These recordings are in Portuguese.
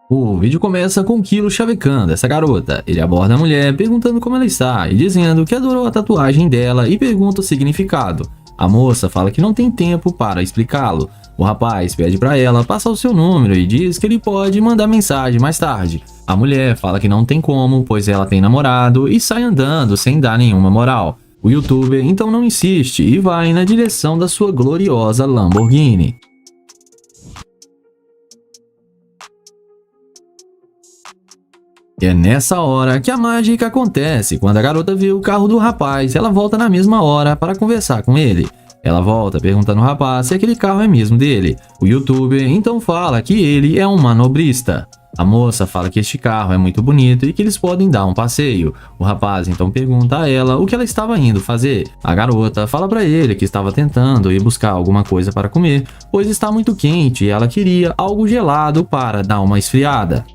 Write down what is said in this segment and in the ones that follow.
O vídeo começa com Kilo chavecando essa garota. Ele aborda a mulher perguntando como ela está e dizendo que adorou a tatuagem dela e pergunta o significado. A moça fala que não tem tempo para explicá-lo. O rapaz pede para ela passar o seu número e diz que ele pode mandar mensagem mais tarde. A mulher fala que não tem como, pois ela tem namorado e sai andando sem dar nenhuma moral. O youtuber então não insiste e vai na direção da sua gloriosa Lamborghini. E é nessa hora que a mágica acontece. Quando a garota vê o carro do rapaz, ela volta na mesma hora para conversar com ele. Ela volta perguntando ao rapaz se aquele carro é mesmo dele. O youtuber então fala que ele é um manobrista. A moça fala que este carro é muito bonito e que eles podem dar um passeio. O rapaz então pergunta a ela o que ela estava indo fazer. A garota fala para ele que estava tentando ir buscar alguma coisa para comer, pois está muito quente e ela queria algo gelado para dar uma esfriada.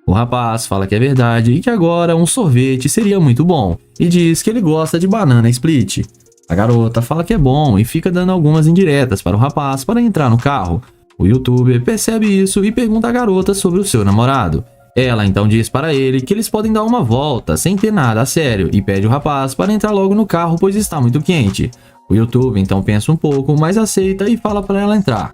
O rapaz fala que é verdade e que agora um sorvete seria muito bom, e diz que ele gosta de banana split. A garota fala que é bom e fica dando algumas indiretas para o rapaz para entrar no carro. O youtuber percebe isso e pergunta à garota sobre o seu namorado. Ela então diz para ele que eles podem dar uma volta sem ter nada a sério e pede o rapaz para entrar logo no carro pois está muito quente. O youtuber então pensa um pouco, mas aceita e fala para ela entrar.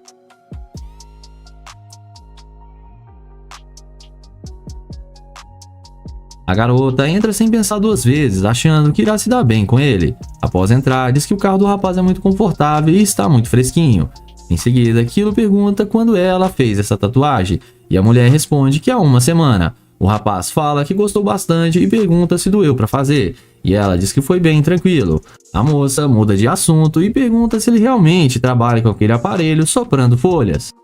A garota entra sem pensar duas vezes, achando que irá se dar bem com ele. Após entrar, diz que o carro do rapaz é muito confortável e está muito fresquinho. Em seguida, Kilo pergunta quando ela fez essa tatuagem, e a mulher responde que há uma semana. O rapaz fala que gostou bastante e pergunta se doeu para fazer, e ela diz que foi bem tranquilo. A moça muda de assunto e pergunta se ele realmente trabalha com aquele aparelho soprando folhas.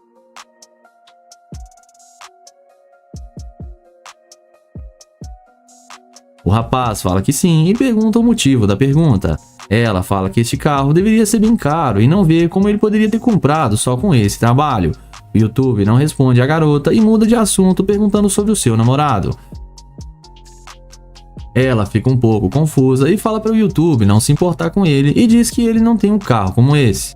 O rapaz fala que sim e pergunta o motivo da pergunta. Ela fala que este carro deveria ser bem caro e não vê como ele poderia ter comprado só com esse trabalho. O YouTube não responde à garota e muda de assunto perguntando sobre o seu namorado. Ela fica um pouco confusa e fala para o YouTube não se importar com ele e diz que ele não tem um carro como esse.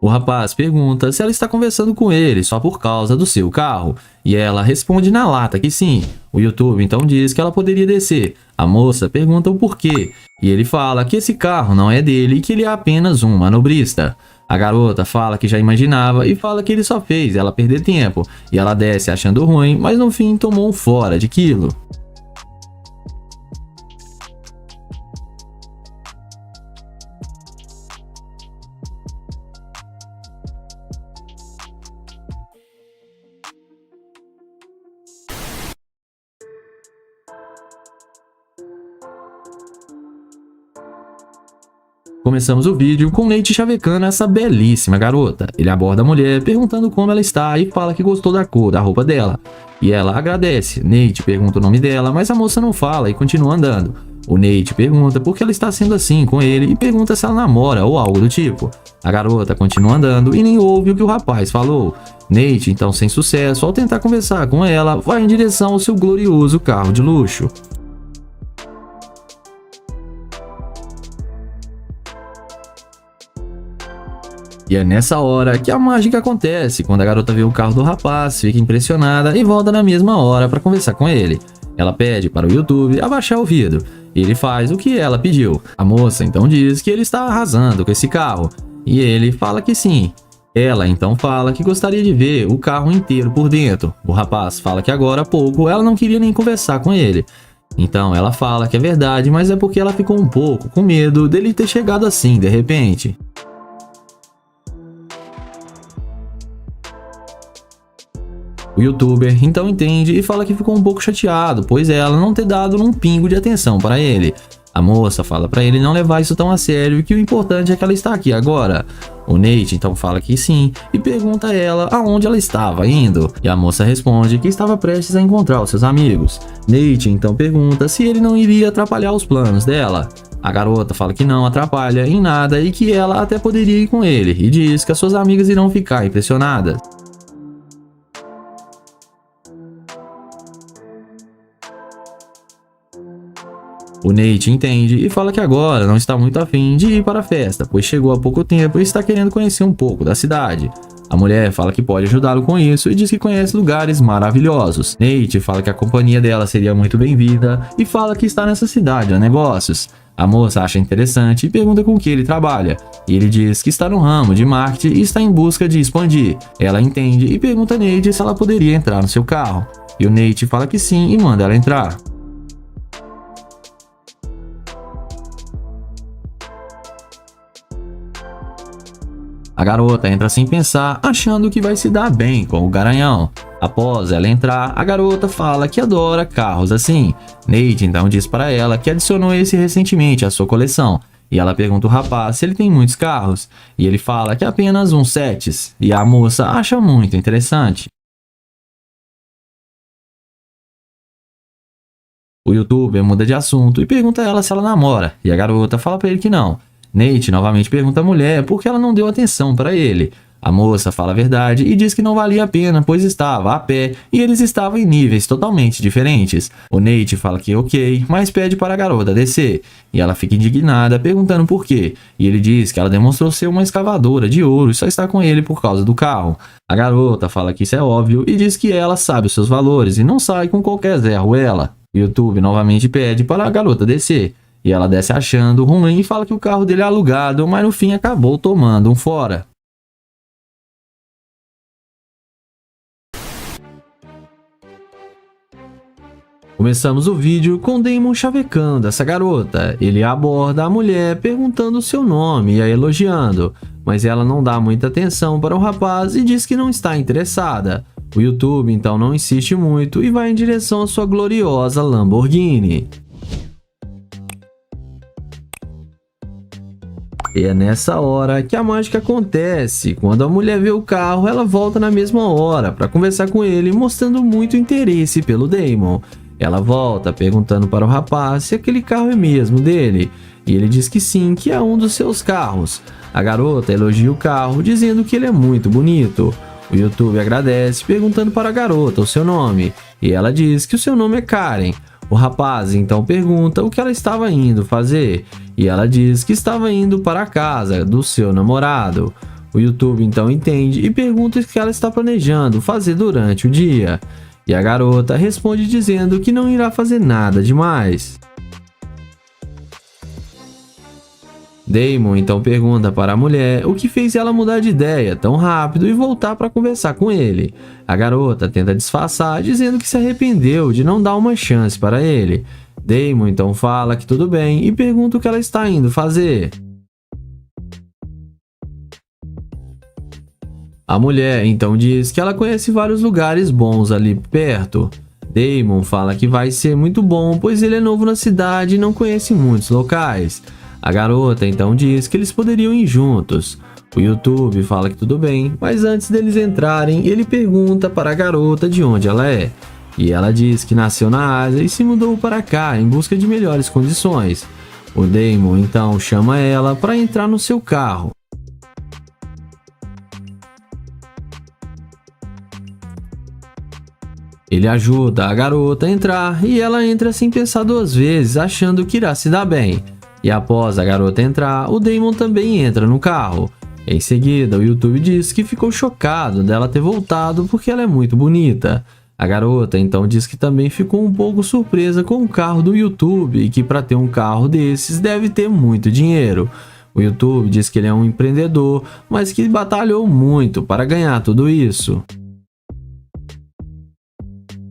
O rapaz pergunta se ela está conversando com ele só por causa do seu carro, e ela responde na lata que sim. O YouTube então diz que ela poderia descer. A moça pergunta o porquê, e ele fala que esse carro não é dele e que ele é apenas um manobrista. A garota fala que já imaginava e fala que ele só fez ela perder tempo, e ela desce achando ruim, mas no fim tomou um fora de Kilo. Começamos o vídeo com Nate chavecando essa belíssima garota. Ele aborda a mulher perguntando como ela está e fala que gostou da cor da roupa dela. E ela agradece. Nate pergunta o nome dela, mas a moça não fala e continua andando. O Nate pergunta por que ela está sendo assim com ele e pergunta se ela namora ou algo do tipo. A garota continua andando e nem ouve o que o rapaz falou. Nate, então sem sucesso, ao tentar conversar com ela, vai em direção ao seu glorioso carro de luxo. E é nessa hora que a mágica acontece. Quando a garota vê o carro do rapaz, fica impressionada e volta na mesma hora para conversar com ele. Ela pede para o YouTube abaixar o vidro, e ele faz o que ela pediu. A moça então diz que ele está arrasando com esse carro, e ele fala que sim. Ela então fala que gostaria de ver o carro inteiro por dentro. O rapaz fala que agora há pouco ela não queria nem conversar com ele. Então ela fala que é verdade, mas é porque ela ficou um pouco com medo dele ter chegado assim de repente. O youtuber então entende e fala que ficou um pouco chateado, pois ela não ter dado um pingo de atenção para ele. A moça fala para ele não levar isso tão a sério e que o importante é que ela está aqui agora. O Nate então fala que sim e pergunta a ela aonde ela estava indo. E a moça responde que estava prestes a encontrar os seus amigos. Nate então pergunta se ele não iria atrapalhar os planos dela. A garota fala que não atrapalha em nada e que ela até poderia ir com ele e diz que as suas amigas irão ficar impressionadas. O Nate entende e fala que agora não está muito afim de ir para a festa, pois chegou há pouco tempo e está querendo conhecer um pouco da cidade. A mulher fala que pode ajudá-lo com isso e diz que conhece lugares maravilhosos. Nate fala que a companhia dela seria muito bem-vinda e fala que está nessa cidade a negócios. A moça acha interessante e pergunta com que ele trabalha. E ele diz que está no ramo de marketing e está em busca de expandir. Ela entende e pergunta a Nate se ela poderia entrar no seu carro. E o Nate fala que sim e manda ela entrar. A garota entra sem pensar, achando que vai se dar bem com o garanhão. Após ela entrar, a garota fala que adora carros assim. Nate então diz para ela que adicionou esse recentemente à sua coleção. E ela pergunta ao rapaz se ele tem muitos carros. E ele fala que apenas uns 7. E a moça acha muito interessante. O youtuber muda de assunto e pergunta a ela se ela namora. E a garota fala para ele que não. Nate novamente pergunta à mulher por que ela não deu atenção para ele. A moça fala a verdade e diz que não valia a pena, pois estava a pé e eles estavam em níveis totalmente diferentes. O Nate fala que ok, mas pede para a garota descer. E ela fica indignada, perguntando por quê. E ele diz que ela demonstrou ser uma escavadora de ouro e só está com ele por causa do carro. A garota fala que isso é óbvio e diz que ela sabe os seus valores e não sai com qualquer Zé Ruela. O YouTube novamente pede para a garota descer. E ela desce achando ruim e fala que o carro dele é alugado, mas no fim acabou tomando um fora. Começamos o vídeo com Damon chavecando essa garota. Ele aborda a mulher perguntando o seu nome e a elogiando, mas ela não dá muita atenção para o rapaz e diz que não está interessada. O YouTube então não insiste muito e vai em direção à sua gloriosa Lamborghini. E é nessa hora que a mágica acontece. Quando a mulher vê o carro, ela volta na mesma hora para conversar com ele, mostrando muito interesse pelo Damon. Ela volta perguntando para o rapaz se aquele carro é mesmo dele. E ele diz que sim, que é um dos seus carros. A garota elogia o carro, dizendo que ele é muito bonito. O YouTube agradece, perguntando para a garota o seu nome. E ela diz que o seu nome é Karen. O rapaz então pergunta o que ela estava indo fazer, e ela diz que estava indo para a casa do seu namorado. O YouTube então entende e pergunta o que ela está planejando fazer durante o dia, e a garota responde dizendo que não irá fazer nada demais. Damon então pergunta para a mulher o que fez ela mudar de ideia tão rápido e voltar para conversar com ele. A garota tenta disfarçar, dizendo que se arrependeu de não dar uma chance para ele. Damon então fala que tudo bem e pergunta o que ela está indo fazer. A mulher então diz que ela conhece vários lugares bons ali perto. Damon fala que vai ser muito bom, pois ele é novo na cidade e não conhece muitos locais. A garota então diz que eles poderiam ir juntos. O YouTube fala que tudo bem, mas antes deles entrarem, ele pergunta para a garota de onde ela é. E ela diz que nasceu na Ásia e se mudou para cá em busca de melhores condições. O Damon então chama ela para entrar no seu carro. Ele ajuda a garota a entrar e ela entra sem pensar duas vezes, achando que irá se dar bem. E após a garota entrar, o Damon também entra no carro. Em seguida, o YouTube diz que ficou chocado dela ter voltado porque ela é muito bonita. A garota então diz que também ficou um pouco surpresa com o carro do YouTube e que para ter um carro desses deve ter muito dinheiro. O YouTube diz que ele é um empreendedor, mas que batalhou muito para ganhar tudo isso.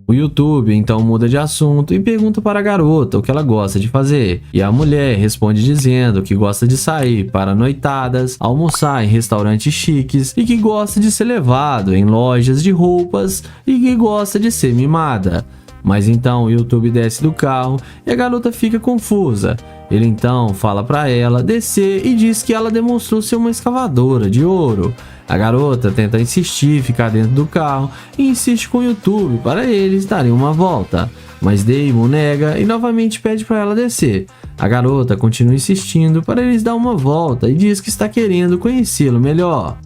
O YouTube então muda de assunto e pergunta para a garota o que ela gosta de fazer. E a mulher responde dizendo que gosta de sair para noitadas, almoçar em restaurantes chiques e que gosta de ser levado em lojas de roupas e que gosta de ser mimada. Mas então o YouTube desce do carro e a garota fica confusa. Ele então fala para ela descer e diz que ela demonstrou ser uma escavadora de ouro. A garota tenta insistir ficar dentro do carro e insiste com o YouTube para eles darem uma volta. Mas Damon nega e novamente pede para ela descer. A garota continua insistindo para eles dar uma volta e diz que está querendo conhecê-lo melhor.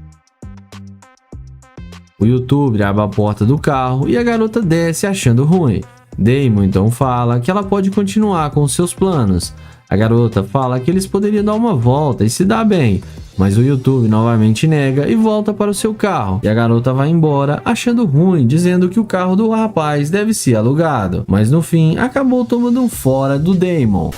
O YouTube abre a porta do carro e a garota desce achando ruim. Damon então fala que ela pode continuar com seus planos. A garota fala que eles poderiam dar uma volta e se dar bem, mas o YouTube novamente nega e volta para o seu carro. E a garota vai embora achando ruim, dizendo que o carro do rapaz deve ser alugado, mas no fim acabou tomando um fora do Damon.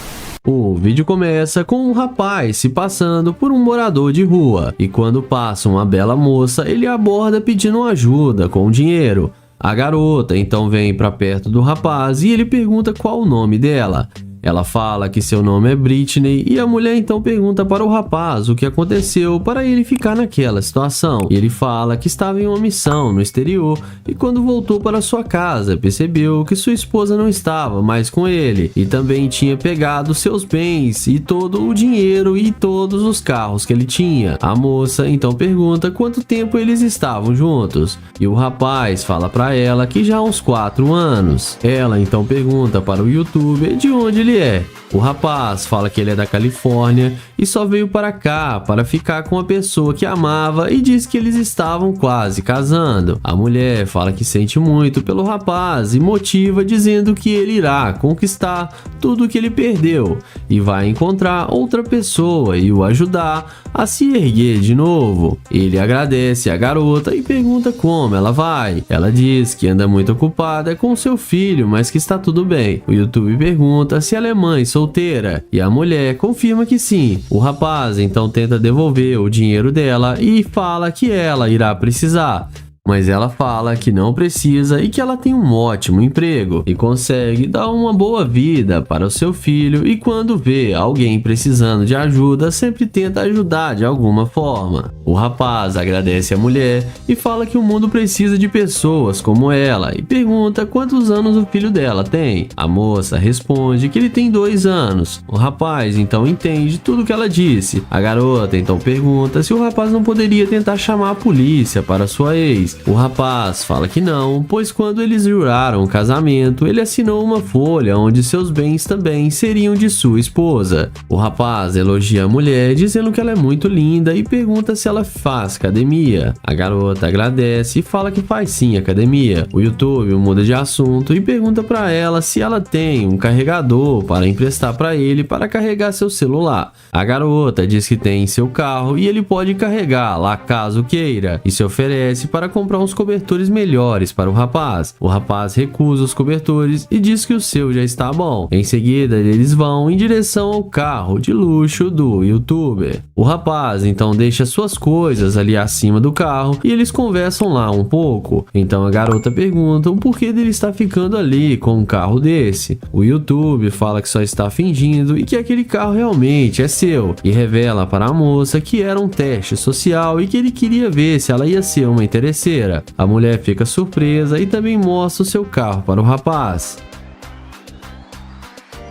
O vídeo começa com um rapaz se passando por um morador de rua, e quando passa uma bela moça, ele aborda pedindo ajuda com dinheiro. A garota então vem para perto do rapaz e ele pergunta qual o nome dela. Ela fala que seu nome é Britney e a mulher então pergunta para o rapaz o que aconteceu para ele ficar naquela situação. E ele fala que estava em uma missão no exterior e quando voltou para sua casa percebeu que sua esposa não estava mais com ele e também tinha pegado seus bens e todo o dinheiro e todos os carros que ele tinha. A moça então pergunta quanto tempo eles estavam juntos e o rapaz fala para ela que já há uns 4 anos. Ela então pergunta para o YouTuber de onde ele é. O rapaz fala que ele é da Califórnia e só veio para cá para ficar com a pessoa que amava e diz que eles estavam quase casando. A mulher fala que sente muito pelo rapaz e motiva dizendo que ele irá conquistar tudo que ele perdeu e vai encontrar outra pessoa e o ajudar a se erguer de novo. Ele agradece a garota e pergunta como ela vai. Ela diz que anda muito ocupada com seu filho, mas que está tudo bem. O YouTube pergunta se ela é mãe solteira e a mulher confirma que sim. O rapaz então tenta devolver o dinheiro dela e fala que ela irá precisar. Mas ela fala que não precisa e que ela tem um ótimo emprego e consegue dar uma boa vida para o seu filho e quando vê alguém precisando de ajuda, sempre tenta ajudar de alguma forma. O rapaz agradece a mulher e fala que o mundo precisa de pessoas como ela e pergunta quantos anos o filho dela tem. A moça responde que ele tem 2 anos. O rapaz então entende tudo que ela disse. A garota então pergunta se o rapaz não poderia tentar chamar a polícia para sua ex. O rapaz fala que não, pois quando eles juraram o casamento, ele assinou uma folha onde seus bens também seriam de sua esposa. O rapaz elogia a mulher, dizendo que ela é muito linda e pergunta se ela faz academia. A garota agradece e fala que faz sim academia. O YouTube muda de assunto e pergunta para ela se ela tem um carregador para emprestar para ele para carregar seu celular. A garota diz que tem em seu carro e ele pode carregar lá caso queira e se oferece para comprar uns cobertores melhores para o rapaz. O rapaz recusa os cobertores e diz que o seu já está bom. Em seguida, eles vão em direção ao carro de luxo do YouTuber. O rapaz então deixa suas coisas ali acima do carro e eles conversam lá um pouco. Então a garota pergunta o porquê dele estar ficando ali com um carro desse. O YouTube fala que só está fingindo e que aquele carro realmente é seu e revela para a moça que era um teste social e que ele queria ver se ela ia ser uma interesseira. A mulher fica surpresa e também mostra o seu carro para o rapaz.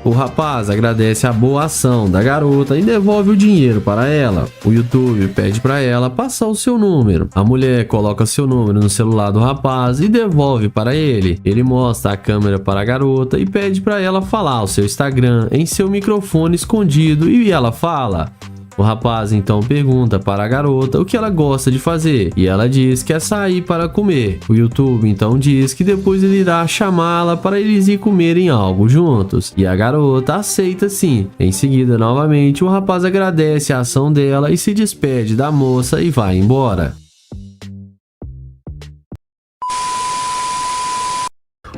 O rapaz agradece a boa ação da garota e devolve o dinheiro para ela. O YouTube pede para ela passar o seu número. A mulher coloca seu número no celular do rapaz e devolve para ele. Ele mostra a câmera para a garota e pede para ela falar o seu Instagram em seu microfone escondido e ela fala. O rapaz então pergunta para a garota o que ela gosta de fazer e ela diz que é sair para comer. O YouTube então diz que depois ele irá chamá-la para eles ir comerem algo juntos e a garota aceita sim. Em seguida, novamente, o rapaz agradece a ação dela e se despede da moça e vai embora.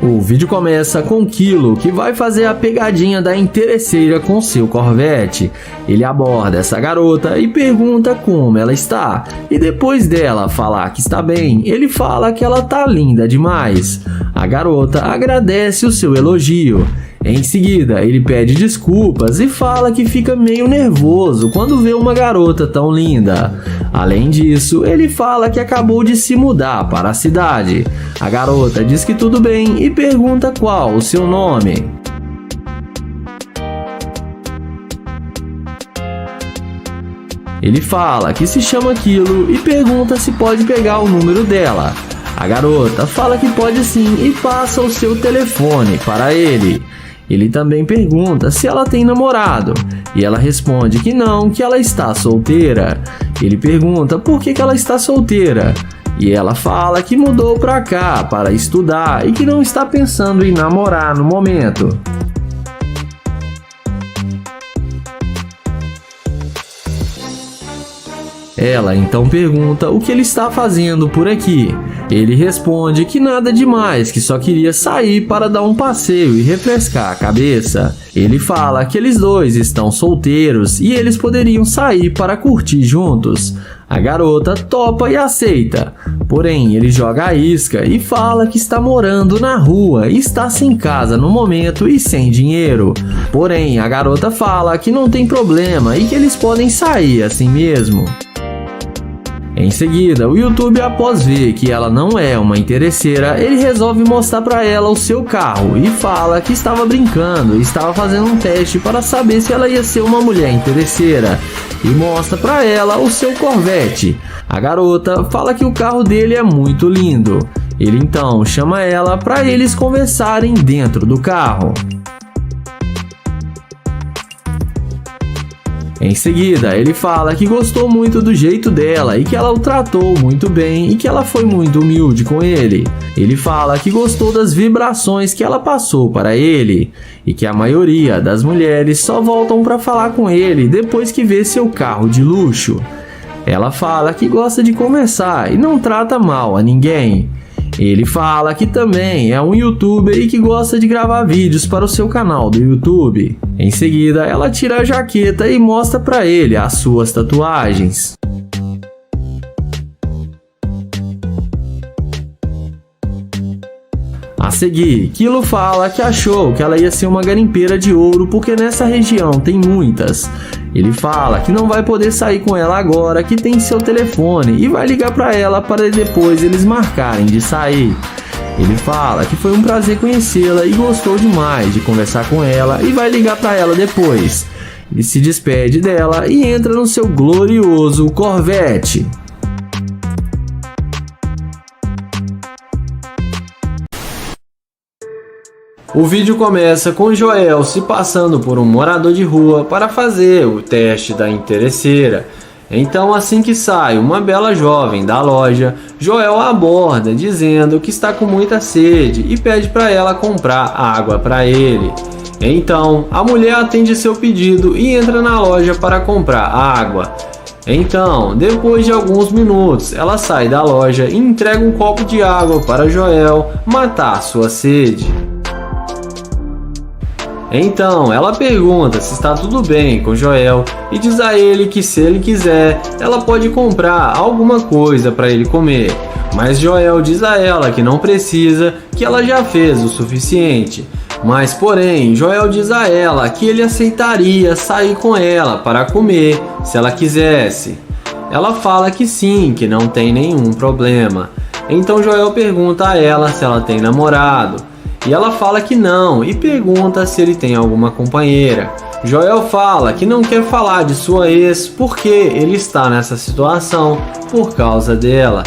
O vídeo começa com Kilo, que vai fazer a pegadinha da interesseira com seu Corvette. Ele aborda essa garota e pergunta como ela está. E depois dela falar que está bem, ele fala que ela tá linda demais. A garota agradece o seu elogio. Em seguida, ele pede desculpas e fala que fica meio nervoso quando vê uma garota tão linda. Além disso, ele fala que acabou de se mudar para a cidade. A garota diz que tudo bem e pergunta qual o seu nome. Ele fala que se chama aquilo e pergunta se pode pegar o número dela. A garota fala que pode sim e passa o seu telefone para ele. Ele também pergunta se ela tem namorado e ela responde que não, que ela está solteira. Ele pergunta por que ela está solteira E ela fala que mudou pra cá para estudar e que não está pensando em namorar no momento. Ela então pergunta o que ele está fazendo por aqui. Ele responde que nada demais, que só queria sair para dar um passeio e refrescar a cabeça. Ele fala que eles dois estão solteiros e eles poderiam sair para curtir juntos. A garota topa e aceita, porém ele joga a isca e fala que está morando na rua e está sem casa no momento e sem dinheiro. Porém a garota fala que não tem problema e que eles podem sair assim mesmo. Em seguida, o YouTube, após ver que ela não é uma interesseira, ele resolve mostrar para ela o seu carro e fala que estava brincando e estava fazendo um teste para saber se ela ia ser uma mulher interesseira, e mostra para ela o seu Corvette. A garota fala que o carro dele é muito lindo. Ele então chama ela para eles conversarem dentro do carro. Em seguida, ele fala que gostou muito do jeito dela e que ela o tratou muito bem e que ela foi muito humilde com ele. Ele fala que gostou das vibrações que ela passou para ele e que a maioria das mulheres só voltam para falar com ele depois que vê seu carro de luxo. Ela fala que gosta de conversar e não trata mal a ninguém. Ele fala que também é um youtuber e que gosta de gravar vídeos para o seu canal do YouTube. Em seguida, ela tira a jaqueta e mostra para ele as suas tatuagens. A seguir, Kilo fala que achou que ela ia ser uma garimpeira de ouro porque nessa região tem muitas. Ele fala que não vai poder sair com ela agora, que tem seu telefone, e vai ligar para ela para depois eles marcarem de sair. Ele fala que foi um prazer conhecê-la e gostou demais de conversar com ela e vai ligar para ela depois. Ele se despede dela e entra no seu glorioso Corvette. O vídeo começa com Joel se passando por um morador de rua para fazer o teste da interesseira. Então, assim que sai uma bela jovem da loja, Joel a aborda dizendo que está com muita sede e pede para ela comprar água para ele. Então, a mulher atende seu pedido e entra na loja para comprar água. Então, depois de alguns minutos, ela sai da loja e entrega um copo de água para Joel matar sua sede. Então, ela pergunta se está tudo bem com Joel e diz a ele que se ele quiser, ela pode comprar alguma coisa para ele comer. Mas Joel diz a ela que não precisa, que ela já fez o suficiente. Mas porém, Joel diz a ela que ele aceitaria sair com ela para comer se ela quisesse. Ela fala que sim, que não tem nenhum problema. Então Joel pergunta a ela se ela tem namorado. E ela fala que não e pergunta se ele tem alguma companheira. Joel fala que não quer falar de sua ex porque ele está nessa situação por causa dela.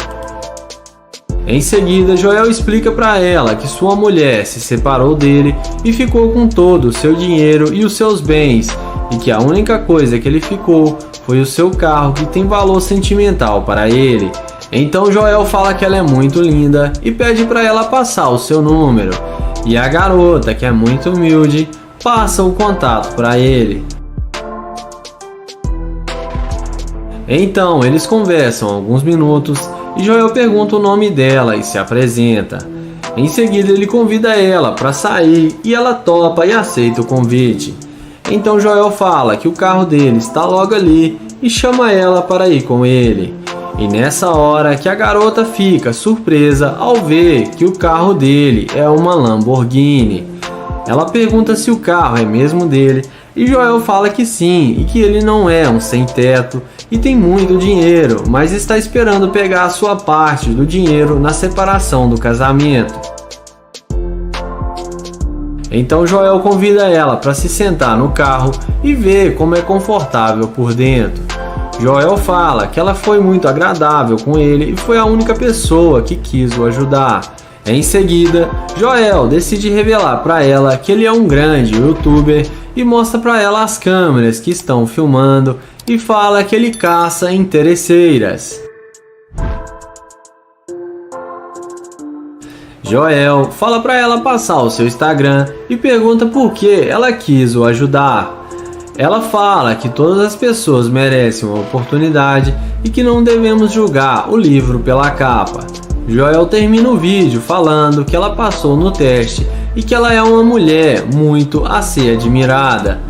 Em seguida, Joel explica para ela que sua mulher se separou dele e ficou com todo o seu dinheiro e os seus bens, e que a única coisa que ele ficou foi o seu carro, que tem valor sentimental para ele. Então Joel fala que ela é muito linda e pede para ela passar o seu número. E a garota, que é muito humilde, passa o contato para ele. Então eles conversam alguns minutos e Joel pergunta o nome dela e se apresenta. Em seguida ele convida ela para sair e ela topa e aceita o convite. Então Joel fala que o carro dele está logo ali e chama ela para ir com ele. E nessa hora que a garota fica surpresa ao ver que o carro dele é uma Lamborghini. Ela pergunta se o carro é mesmo dele e Joel fala que sim e que ele não é um sem-teto e tem muito dinheiro, mas está esperando pegar a sua parte do dinheiro na separação do casamento. Então Joel convida ela para se sentar no carro e ver como é confortável por dentro. Joel fala que ela foi muito agradável com ele e foi a única pessoa que quis o ajudar. Em seguida, Joel decide revelar para ela que ele é um grande youtuber e mostra para ela as câmeras que estão filmando e fala que ele caça interesseiras. Joel fala para ela passar o seu Instagram e pergunta por que ela quis o ajudar. Ela fala que todas as pessoas merecem uma oportunidade e que não devemos julgar o livro pela capa. Joel termina o vídeo falando que ela passou no teste e que ela é uma mulher muito a ser admirada.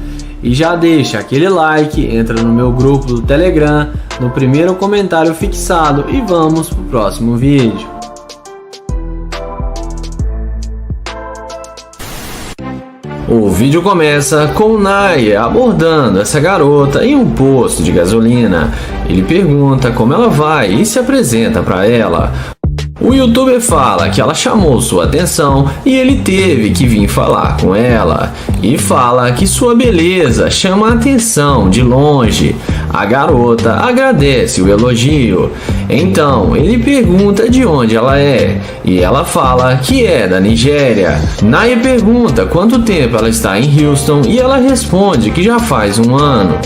E já deixa aquele like, entra no meu grupo do Telegram, no primeiro comentário fixado e vamos pro próximo vídeo. O vídeo começa com Naya abordando essa garota em um posto de gasolina. Ele pergunta como ela vai e se apresenta para ela. O youtuber fala que ela chamou sua atenção e ele teve que vir falar com ela. E fala que sua beleza chama a atenção de longe. A garota agradece o elogio. Então ele pergunta de onde ela é. E ela fala que é da Nigéria. Naya pergunta quanto tempo ela está em Houston e ela responde que já faz 1 ano.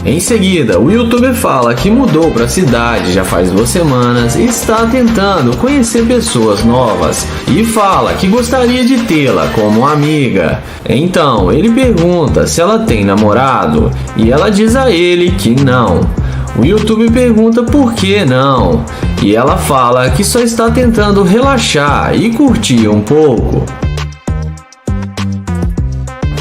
Em seguida, o youtuber fala que mudou para a cidade já faz 2 semanas e está tentando conhecer pessoas novas e fala que gostaria de tê-la como amiga. Então, ele pergunta se ela tem namorado e ela diz a ele que não. O youtuber pergunta por que não e ela fala que só está tentando relaxar e curtir um pouco.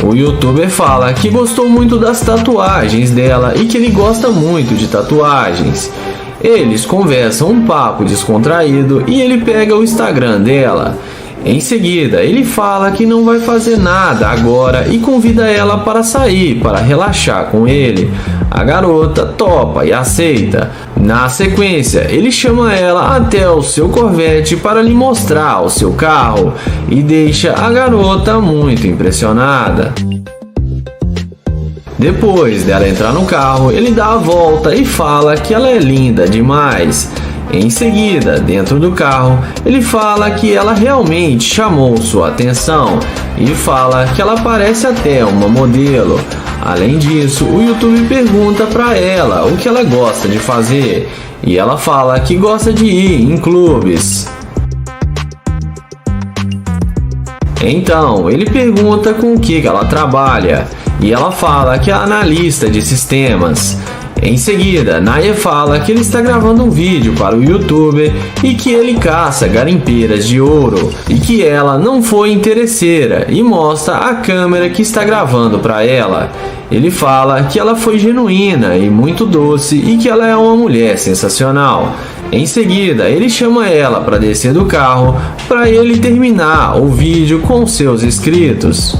O youtuber fala que gostou muito das tatuagens dela e que ele gosta muito de tatuagens. Eles conversam um papo descontraído e ele pega o Instagram dela. Em seguida, ele fala que não vai fazer nada agora e convida ela para sair para relaxar com ele. A garota topa e aceita. Na sequência, ele chama ela até o seu Corvette para lhe mostrar o seu carro e deixa a garota muito impressionada. Depois dela entrar no carro, ele dá a volta e fala que ela é linda demais. Em seguida, dentro do carro, ele fala que ela realmente chamou sua atenção e fala que ela parece até uma modelo. Além disso, o YouTube pergunta para ela o que ela gosta de fazer e ela fala que gosta de ir em clubes. Então, ele pergunta com o que ela trabalha e ela fala que é analista de sistemas. Em seguida, Naya fala que ele está gravando um vídeo para o youtuber e que ele caça garimpeiras de ouro e que ela não foi interesseira e mostra a câmera que está gravando para ela. Ele fala que ela foi genuína e muito doce e que ela é uma mulher sensacional. Em seguida, ele chama ela para descer do carro para ele terminar o vídeo com seus inscritos.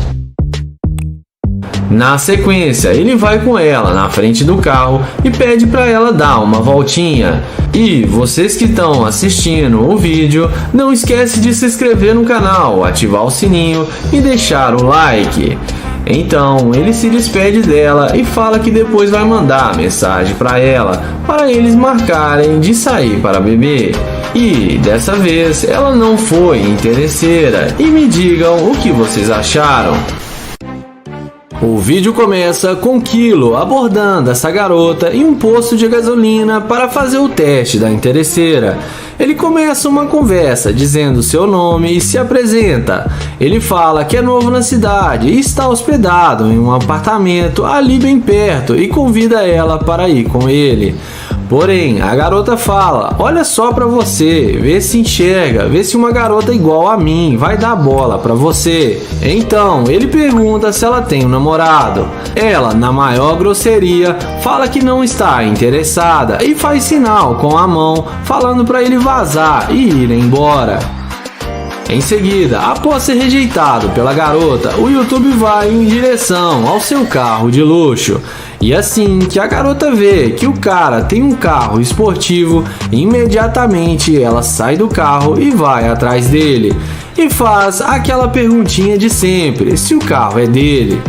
Na sequência, ele vai com ela na frente do carro e pede para ela dar uma voltinha. E vocês que estão assistindo o vídeo, não esquece de se inscrever no canal, ativar o sininho e deixar o like. Então, ele se despede dela e fala que depois vai mandar mensagem para ela, para eles marcarem de sair para beber. E dessa vez ela não foi interesseira. E me digam o que vocês acharam. O vídeo começa com Kilo abordando essa garota em um posto de gasolina para fazer o teste da interesseira. Ele começa uma conversa dizendo seu nome e se apresenta. Ele fala que é novo na cidade e está hospedado em um apartamento ali bem perto e convida ela para ir com ele. Porém, a garota fala: olha só pra você, vê se enxerga, vê se uma garota igual a mim vai dar bola pra você. Então, ele pergunta se ela tem um namorado. Ela, na maior grosseria, fala que não está interessada e faz sinal com a mão, falando pra ele vazar e ir embora. Em seguida, após ser rejeitado pela garota, o YouTube vai em direção ao seu carro de luxo. E assim que a garota vê que o cara tem um carro esportivo, imediatamente ela sai do carro e vai atrás dele. E faz aquela perguntinha de sempre, se o carro é dele.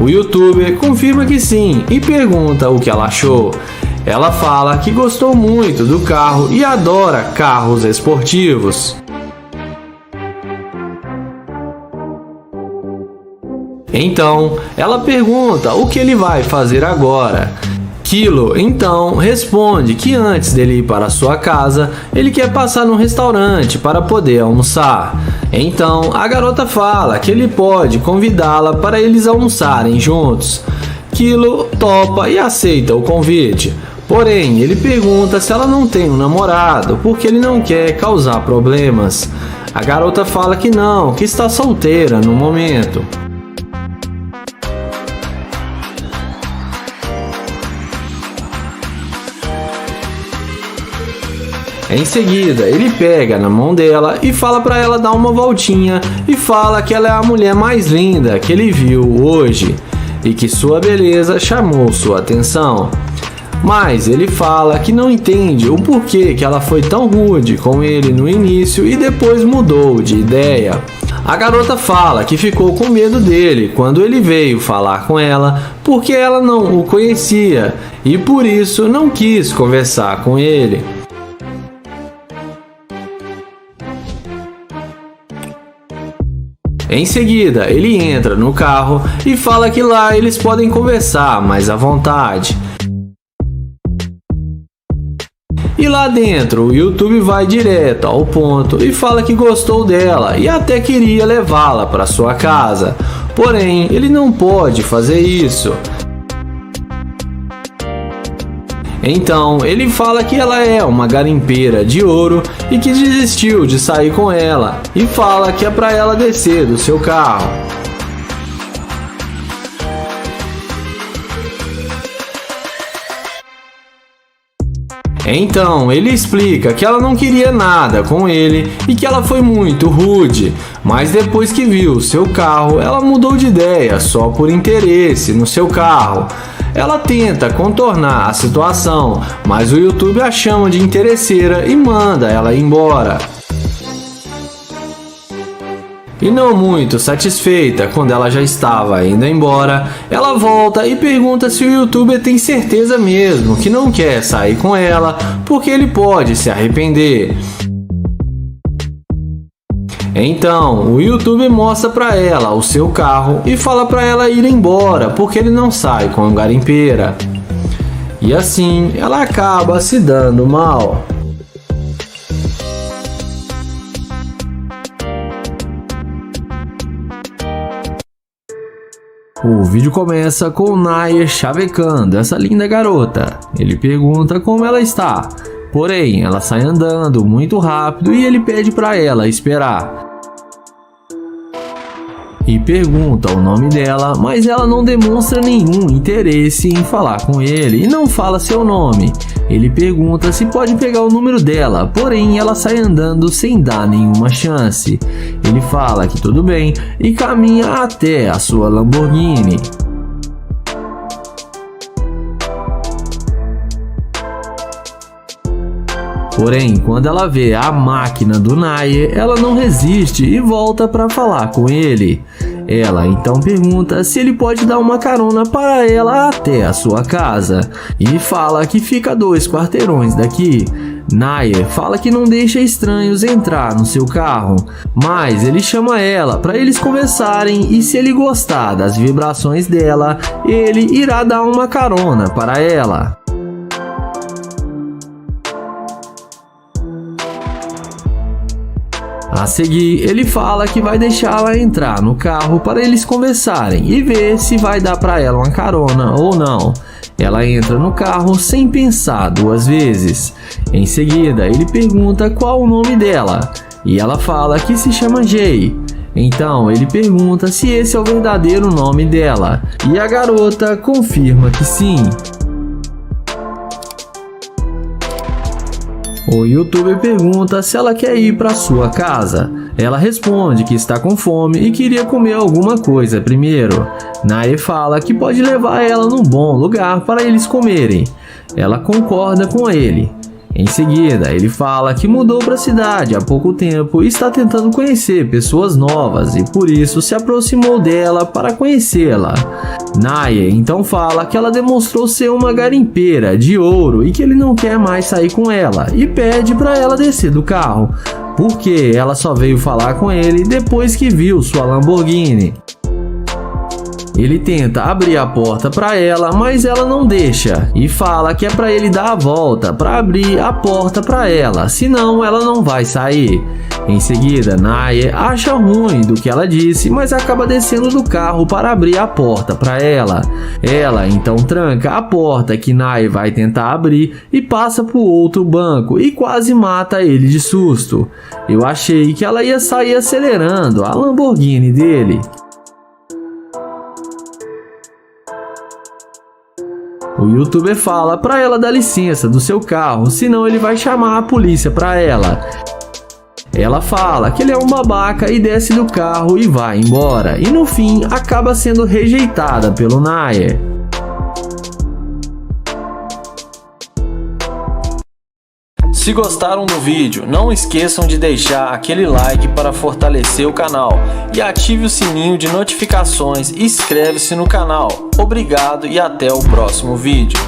O YouTuber confirma que sim e pergunta o que ela achou. Ela fala que gostou muito do carro e adora carros esportivos. Então, ela pergunta o que ele vai fazer agora. Kilo, então, responde que antes dele ir para sua casa, ele quer passar num restaurante para poder almoçar. Então, a garota fala que ele pode convidá-la para eles almoçarem juntos. Kilo topa e aceita o convite. Porém, ele pergunta se ela não tem um namorado, porque ele não quer causar problemas. A garota fala que não, que está solteira no momento. Em seguida, ele pega na mão dela e fala para ela dar uma voltinha e fala que ela é a mulher mais linda que ele viu hoje e que sua beleza chamou sua atenção. Mas ele fala que não entende o porquê que ela foi tão rude com ele no início e depois mudou de ideia. A garota fala que ficou com medo dele quando ele veio falar com ela porque ela não o conhecia e por isso não quis conversar com ele. Em seguida, ele entra no carro e fala que lá eles podem conversar mais à vontade. E lá dentro, o YouTube vai direto ao ponto e fala que gostou dela e até queria levá-la para sua casa. Porém, ele não pode fazer isso. Então, ele fala que ela é uma garimpeira de ouro e que desistiu de sair com ela e fala que é para ela descer do seu carro. Então, ele explica que ela não queria nada com ele e que ela foi muito rude, mas depois que viu seu carro, ela mudou de ideia só por interesse no seu carro. Ela tenta contornar a situação, mas o YouTube a chama de interesseira e manda ela embora. E não muito satisfeita quando ela já estava indo embora, ela volta e pergunta se o YouTuber tem certeza mesmo que não quer sair com ela, porque ele pode se arrepender. Então, o YouTuber mostra para ela o seu carro e fala para ela ir embora, porque ele não sai com a garimpeira. E assim, ela acaba se dando mal. O vídeo começa com o Nair chavecando essa linda garota. Ele pergunta como ela está, porém ela sai andando muito rápido e ele pede para ela esperar. E pergunta o nome dela, mas ela não demonstra nenhum interesse em falar com ele e não fala seu nome. Ele pergunta se pode pegar o número dela, porém ela sai andando sem dar nenhuma chance. Ele fala que tudo bem e caminha até a sua Lamborghini. Porém, quando ela vê a máquina do Nair, ela não resiste e volta para falar com ele. Ela então pergunta se ele pode dar uma carona para ela até a sua casa e fala que fica a 2 quarteirões daqui. Nair fala que não deixa estranhos entrar no seu carro, mas ele chama ela para eles conversarem e se ele gostar das vibrações dela, ele irá dar uma carona para ela. A seguir, ele fala que vai deixá-la entrar no carro para eles conversarem e ver se vai dar para ela uma carona ou não. Ela entra no carro sem pensar 2 vezes. Em seguida, ele pergunta qual o nome dela e ela fala que se chama Jay. Então, ele pergunta se esse é o verdadeiro nome dela e a garota confirma que sim. O YouTuber pergunta se ela quer ir para sua casa. Ela responde que está com fome e queria comer alguma coisa primeiro. Nair fala que pode levar ela num bom lugar para eles comerem. Ela concorda com ele. Em seguida, ele fala que mudou para a cidade há pouco tempo e está tentando conhecer pessoas novas e por isso se aproximou dela para conhecê-la. Nair então fala que ela demonstrou ser uma garimpeira de ouro e que ele não quer mais sair com ela e pede para ela descer do carro, porque ela só veio falar com ele depois que viu sua Lamborghini. Ele tenta abrir a porta para ela, mas ela não deixa e fala que é para ele dar a volta para abrir a porta para ela, senão ela não vai sair. Em seguida, Nair acha ruim do que ela disse, mas acaba descendo do carro para abrir a porta para ela. Ela então tranca a porta que Nair vai tentar abrir e passa por outro banco e quase mata ele de susto. Eu achei que ela ia sair acelerando a Lamborghini dele. O youtuber fala para ela dar licença do seu carro, senão ele vai chamar a polícia para ela. Ela fala que ele é um babaca e desce do carro e vai embora. E no fim acaba sendo rejeitada pelo Nair. Se gostaram do vídeo, não esqueçam de deixar aquele like para fortalecer o canal e ative o sininho de notificações e inscreve-se no canal. Obrigado e até o próximo vídeo.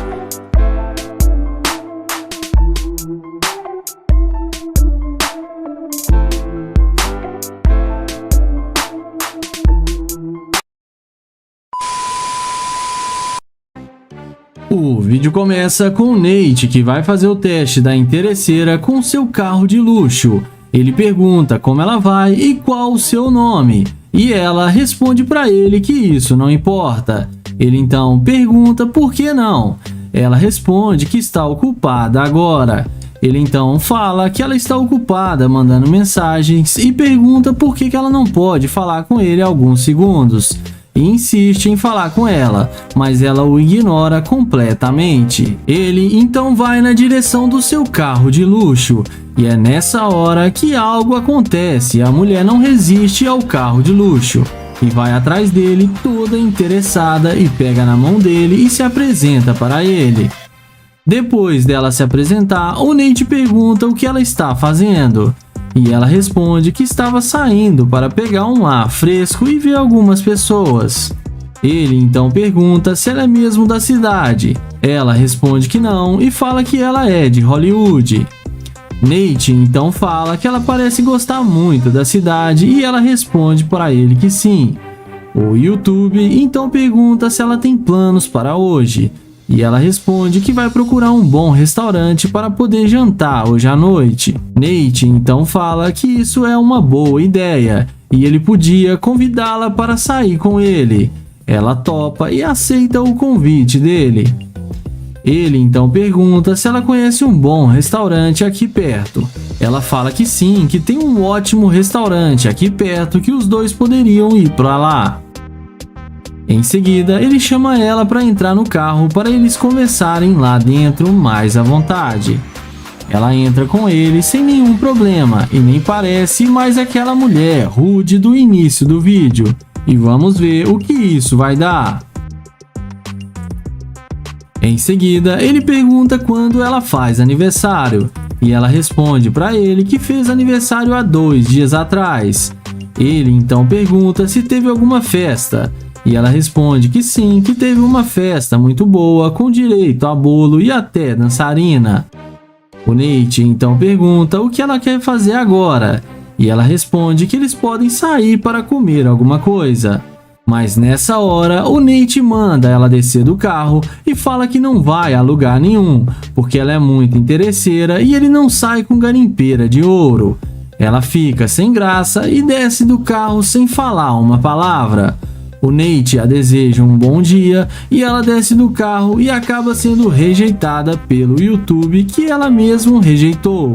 O vídeo começa com o Nate, que vai fazer o teste da interesseira com seu carro de luxo. Ele pergunta como ela vai e qual o seu nome, e ela responde para ele que isso não importa. Ele então pergunta por que não. Ela responde que está ocupada agora. Ele então fala que ela está ocupada mandando mensagens e pergunta por que ela não pode falar com ele alguns segundos. E insiste em falar com ela, mas ela o ignora completamente. Ele então vai na direção do seu carro de luxo, e é nessa hora que algo acontece. A mulher não resiste ao carro de luxo e vai atrás dele toda interessada e pega na mão dele e se apresenta para ele. Depois dela se apresentar, o Nate pergunta o que ela está fazendo. E ela responde que estava saindo para pegar um ar fresco e ver algumas pessoas. Ele então pergunta se ela é mesmo da cidade. Ela responde que não e fala que ela é de Hollywood. Nate então fala que ela parece gostar muito da cidade e ela responde para ele que sim. O YouTube então pergunta se ela tem planos para hoje. E ela responde que vai procurar um bom restaurante para poder jantar hoje à noite. Nate então fala que isso é uma boa ideia e ele podia convidá-la para sair com ele. Ela topa e aceita o convite dele. Ele então pergunta se ela conhece um bom restaurante aqui perto. Ela fala que sim, que tem um ótimo restaurante aqui perto que os dois poderiam ir para lá. Em seguida, ele chama ela para entrar no carro para eles conversarem lá dentro mais à vontade. Ela entra com ele sem nenhum problema e nem parece mais aquela mulher rude do início do vídeo. E vamos ver o que isso vai dar. Em seguida, ele pergunta quando ela faz aniversário e ela responde para ele que fez aniversário há 2 dias atrás. Ele então pergunta se teve alguma festa. E ela responde que sim, que teve uma festa muito boa, com direito a bolo e até dançarina. O Nate então pergunta o que ela quer fazer agora, e ela responde que eles podem sair para comer alguma coisa. Mas nessa hora, o Nate manda ela descer do carro e fala que não vai a lugar nenhum, porque ela é muito interesseira e ele não sai com garimpeira de ouro. Ela fica sem graça e desce do carro sem falar uma palavra. O Nate a deseja um bom dia e ela desce do carro e acaba sendo rejeitada pelo YouTube que ela mesma rejeitou.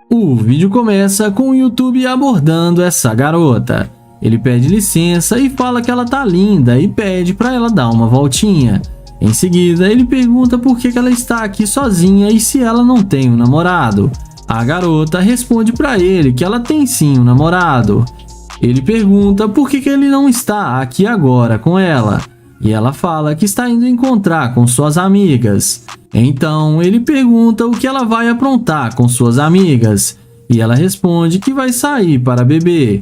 O vídeo começa com o YouTube abordando essa garota. Ele pede licença e fala que ela tá linda e pede para ela dar uma voltinha. Em seguida, ele pergunta por que ela está aqui sozinha e se ela não tem um namorado. A garota responde para ele que ela tem sim um namorado. Ele pergunta por que ele não está aqui agora com ela, e ela fala que está indo encontrar com suas amigas. Então ele pergunta o que ela vai aprontar com suas amigas, e ela responde que vai sair para beber.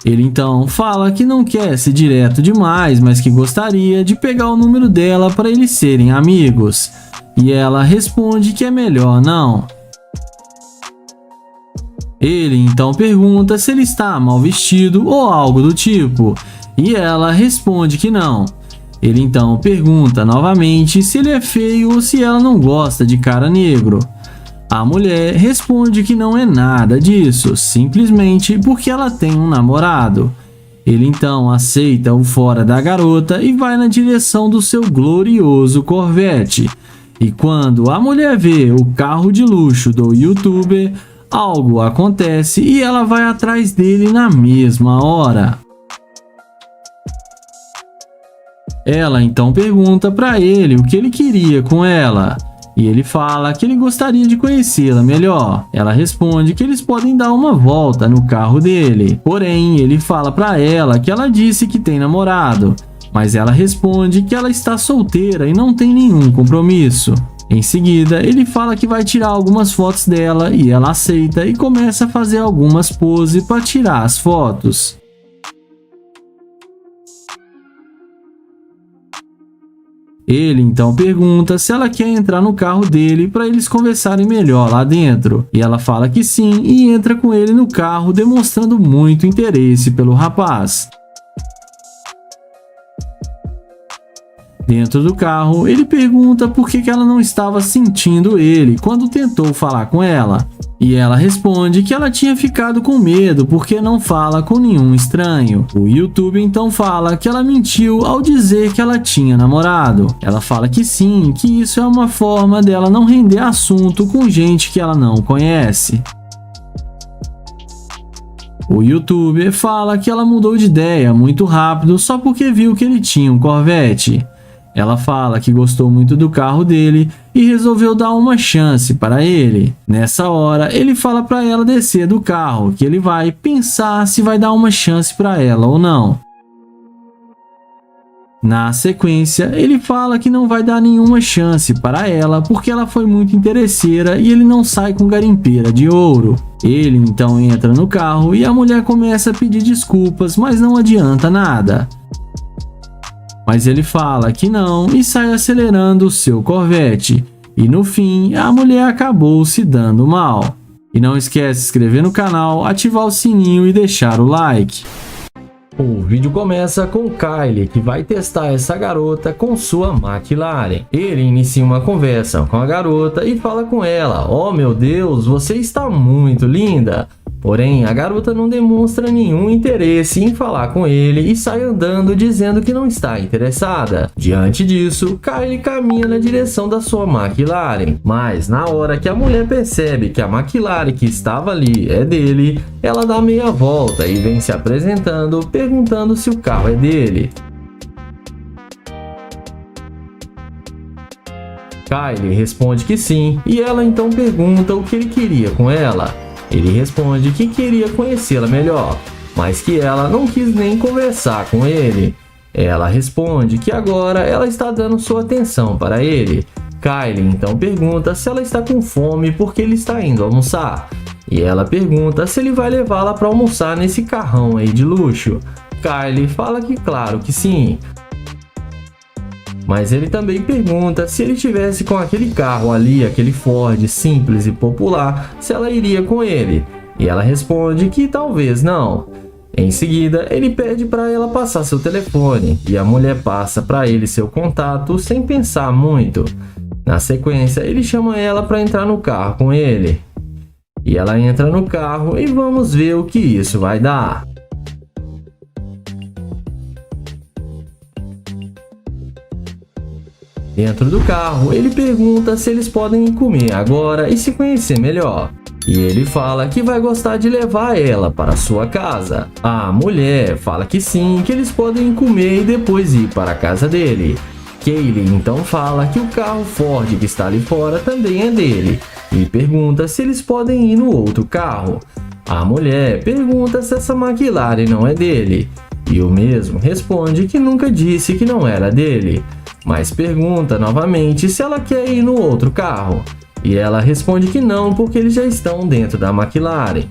Ele então fala que não quer ser direto demais, mas que gostaria de pegar o número dela para eles serem amigos, e ela responde que é melhor não. Ele então pergunta se ele está mal vestido ou algo do tipo. e ela responde que não. Ele então pergunta novamente se ele é feio ou se ela não gosta de cara negro. A mulher responde que não é nada disso, simplesmente porque ela tem um namorado. Ele então aceita o fora da garota e vai na direção do seu glorioso Corvette. E quando a mulher vê o carro de luxo do YouTuber, algo acontece e ela vai atrás dele na mesma hora. Ela então pergunta para ele o que ele queria com ela. E ele fala que ele gostaria de conhecê-la melhor. Ela responde que eles podem dar uma volta no carro dele. Porém, ele fala para ela que ela disse que tem namorado, mas ela responde que ela está solteira e não tem nenhum compromisso. Em seguida, ele fala que vai tirar algumas fotos dela e ela aceita e começa a fazer algumas poses para tirar as fotos. Ele então pergunta se ela quer entrar no carro dele para eles conversarem melhor lá dentro. E ela fala que sim e entra com ele no carro, demonstrando muito interesse pelo rapaz. Dentro do carro, ele pergunta por que ela não estava sentindo ele quando tentou falar com ela. E ela responde que ela tinha ficado com medo porque não fala com nenhum estranho. O YouTube então fala que ela mentiu ao dizer que ela tinha namorado. Ela fala que sim, que isso é uma forma dela não render assunto com gente que ela não conhece. O YouTuber fala que ela mudou de ideia muito rápido só porque viu que ele tinha um Corvette. Ela fala que gostou muito do carro dele e resolveu dar uma chance para ele. Nessa hora, ele fala para ela descer do carro, que ele vai pensar se vai dar uma chance para ela ou não. Na sequência, ele fala que não vai dar nenhuma chance para ela porque ela foi muito interesseira e ele não sai com garimpeira de ouro. Ele então entra no carro e a mulher começa a pedir desculpas, mas não adianta nada. Mas ele fala que não e sai acelerando o seu Corvette. E no fim, a mulher acabou se dando mal. E não esquece de se inscrever no canal, ativar o sininho e deixar o like. O vídeo começa com Kyle, que vai testar essa garota com sua McLaren. Ele inicia uma conversa com a garota e fala com ela: "Oh meu Deus, você está muito linda." Porém, a garota não demonstra nenhum interesse em falar com ele e sai andando dizendo que não está interessada. Diante disso, Kyle caminha na direção da sua McLaren. Mas na hora que a mulher percebe que a McLaren que estava ali é dele, ela dá meia volta e vem se apresentando, perguntando se o carro é dele. Kyle responde que sim, e ela então pergunta o que ele queria com ela. Ele responde que queria conhecê-la melhor, mas que ela não quis nem conversar com ele. Ela responde que agora ela está dando sua atenção para ele. Kyle então pergunta se ela está com fome porque ele está indo almoçar. E ela pergunta se ele vai levá-la para almoçar nesse carrão aí de luxo. Kyle fala que claro que sim. Mas ele também pergunta se ele tivesse com aquele carro ali, aquele Ford simples e popular, se ela iria com ele. E ela responde que talvez não. Em seguida, ele pede para ela passar seu telefone e a mulher passa para ele seu contato sem pensar muito. Na sequência, ele chama ela para entrar no carro com ele. E ela entra no carro e vamos ver o que isso vai dar. Dentro do carro, ele pergunta se eles podem comer agora e se conhecer melhor. E ele fala que vai gostar de levar ela para sua casa. A mulher fala que sim, que eles podem comer e depois ir para a casa dele. Kyle então fala que o carro Ford que está ali fora também é dele. E pergunta se eles podem ir no outro carro. A mulher pergunta se essa McLaren não é dele. E o mesmo responde que nunca disse que não era dele. Mas pergunta novamente se ela quer ir no outro carro. E ela responde que não, porque eles já estão dentro da McLaren.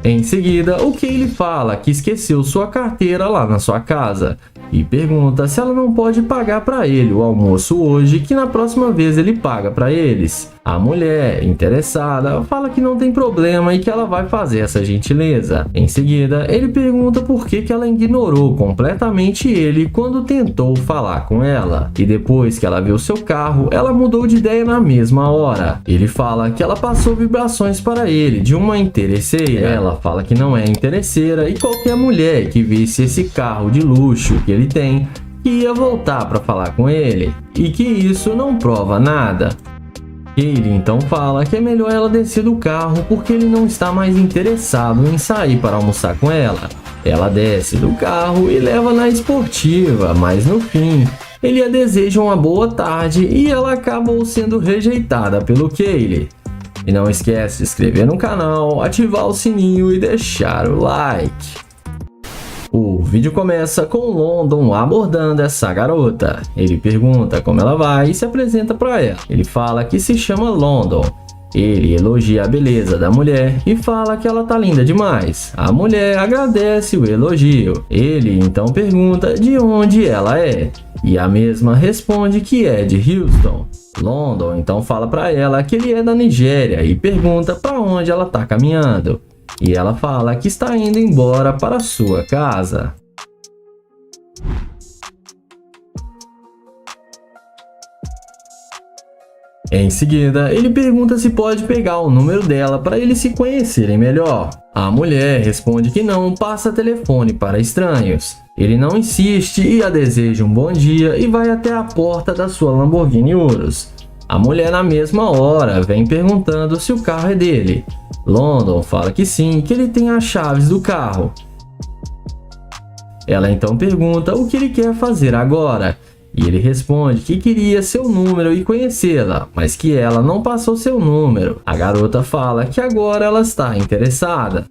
Em seguida, o Kyle fala que esqueceu sua carteira lá na sua casa. E pergunta se ela não pode pagar para ele o almoço hoje, que na próxima vez ele paga para eles. A mulher, interessada, fala que não tem problema e que ela vai fazer essa gentileza. Em seguida, ele pergunta por que ela ignorou completamente ele quando tentou falar com ela. E depois que ela viu seu carro, ela mudou de ideia na mesma hora. Ele fala que ela passou vibrações para ele de uma interesseira. Ela fala que não é interesseira e qualquer mulher que visse esse carro de luxo que ele tem, que ia voltar para falar com ele, e que isso não prova nada. Ele então fala que é melhor ela descer do carro porque ele não está mais interessado em sair para almoçar com ela. Ela desce do carro e leva na esportiva, mas no fim, ele a deseja uma boa tarde e ela acabou sendo rejeitada pelo Kaylee. E não esquece de se inscrever no canal, ativar o sininho e deixar o like. O vídeo começa com London abordando essa garota. Ele pergunta como ela vai e se apresenta para ela. Ele fala que se chama London. Ele elogia a beleza da mulher e fala que ela tá linda demais. A mulher agradece o elogio. Ele então pergunta de onde ela é. E a mesma responde que é de Houston. London então fala para ela que ele é da Nigéria e pergunta para onde ela tá caminhando. E ela fala que está indo embora para sua casa. Em seguida, ele pergunta se pode pegar o número dela para eles se conhecerem melhor. A mulher responde que não passa telefone para estranhos. Ele não insiste e a deseja um bom dia e vai até a porta da sua Lamborghini Urus. A mulher na mesma hora vem perguntando se o carro é dele. London fala que sim, que ele tem as chaves do carro. Ela então pergunta o que ele quer fazer agora. E ele responde que queria seu número e conhecê-la, mas que ela não passou seu número. A garota fala que agora ela está interessada.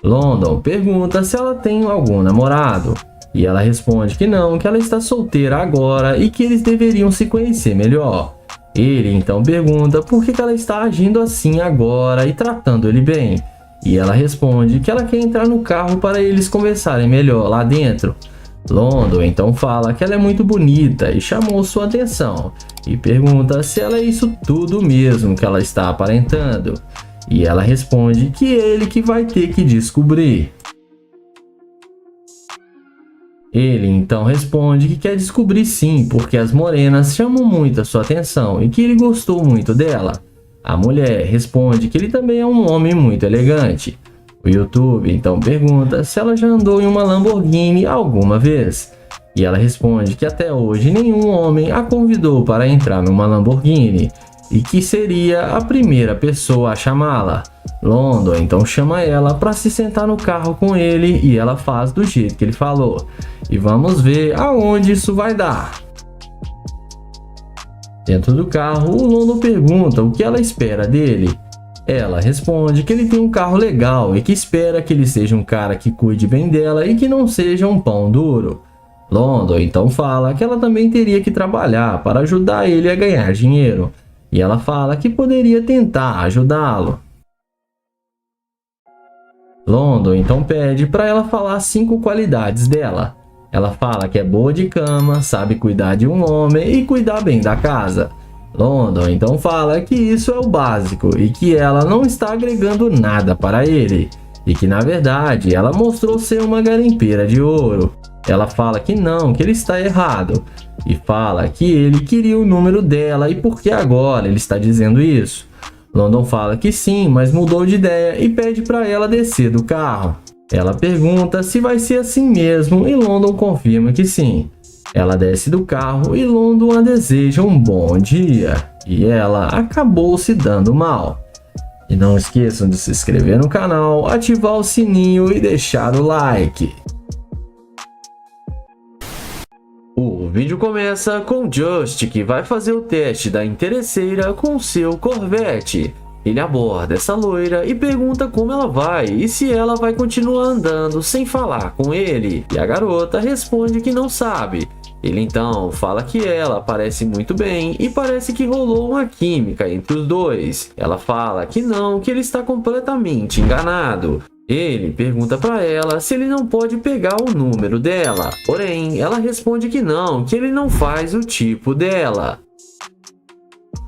London pergunta se ela tem algum namorado. E ela responde que não, que ela está solteira agora e que eles deveriam se conhecer melhor. Ele então pergunta por que ela está agindo assim agora e tratando ele bem. E ela responde que ela quer entrar no carro para eles conversarem melhor lá dentro. London então fala que ela é muito bonita e chamou sua atenção. E pergunta se ela é isso tudo mesmo que ela está aparentando. E ela responde que é ele que vai ter que descobrir. Ele então responde que quer descobrir sim, porque as morenas chamam muito a sua atenção e que ele gostou muito dela. A mulher responde que ele também é um homem muito elegante. O YouTube então pergunta se ela já andou em uma Lamborghini alguma vez. E ela responde que até hoje nenhum homem a convidou para entrar numa Lamborghini e que seria a primeira pessoa a chamá-la. London então chama ela para se sentar no carro com ele e ela faz do jeito que ele falou. E vamos ver aonde isso vai dar. Dentro do carro, o London pergunta o que ela espera dele. Ela responde que ele tem um carro legal e que espera que ele seja um cara que cuide bem dela e que não seja um pão duro. London então fala que ela também teria que trabalhar para ajudar ele a ganhar dinheiro. E ela fala que poderia tentar ajudá-lo. London então pede para ela falar 5 qualidades dela. Ela fala que é boa de cama, sabe cuidar de um homem e cuidar bem da casa. London então fala que isso é o básico e que ela não está agregando nada para ele. E que na verdade ela mostrou ser uma garimpeira de ouro. Ela fala que não, que ele está errado. E fala que ele queria o número dela e por que agora ele está dizendo isso. London fala que sim, mas mudou de ideia e pede para ela descer do carro. Ela pergunta se vai ser assim mesmo e London confirma que sim. Ela desce do carro e London a deseja um bom dia. E ela acabou se dando mal. E não esqueçam de se inscrever no canal, ativar o sininho e deixar o like. O vídeo começa com Just, que vai fazer o teste da interesseira com seu Corvette. Ele aborda essa loira e pergunta como ela vai e se ela vai continuar andando sem falar com ele. E a garota responde que não sabe. Ele então fala que ela parece muito bem e parece que rolou uma química entre os dois. Ela fala que não, que ele está completamente enganado. Ele pergunta para ela se ele não pode pegar o número dela, porém ela responde que não, que ele não faz o tipo dela.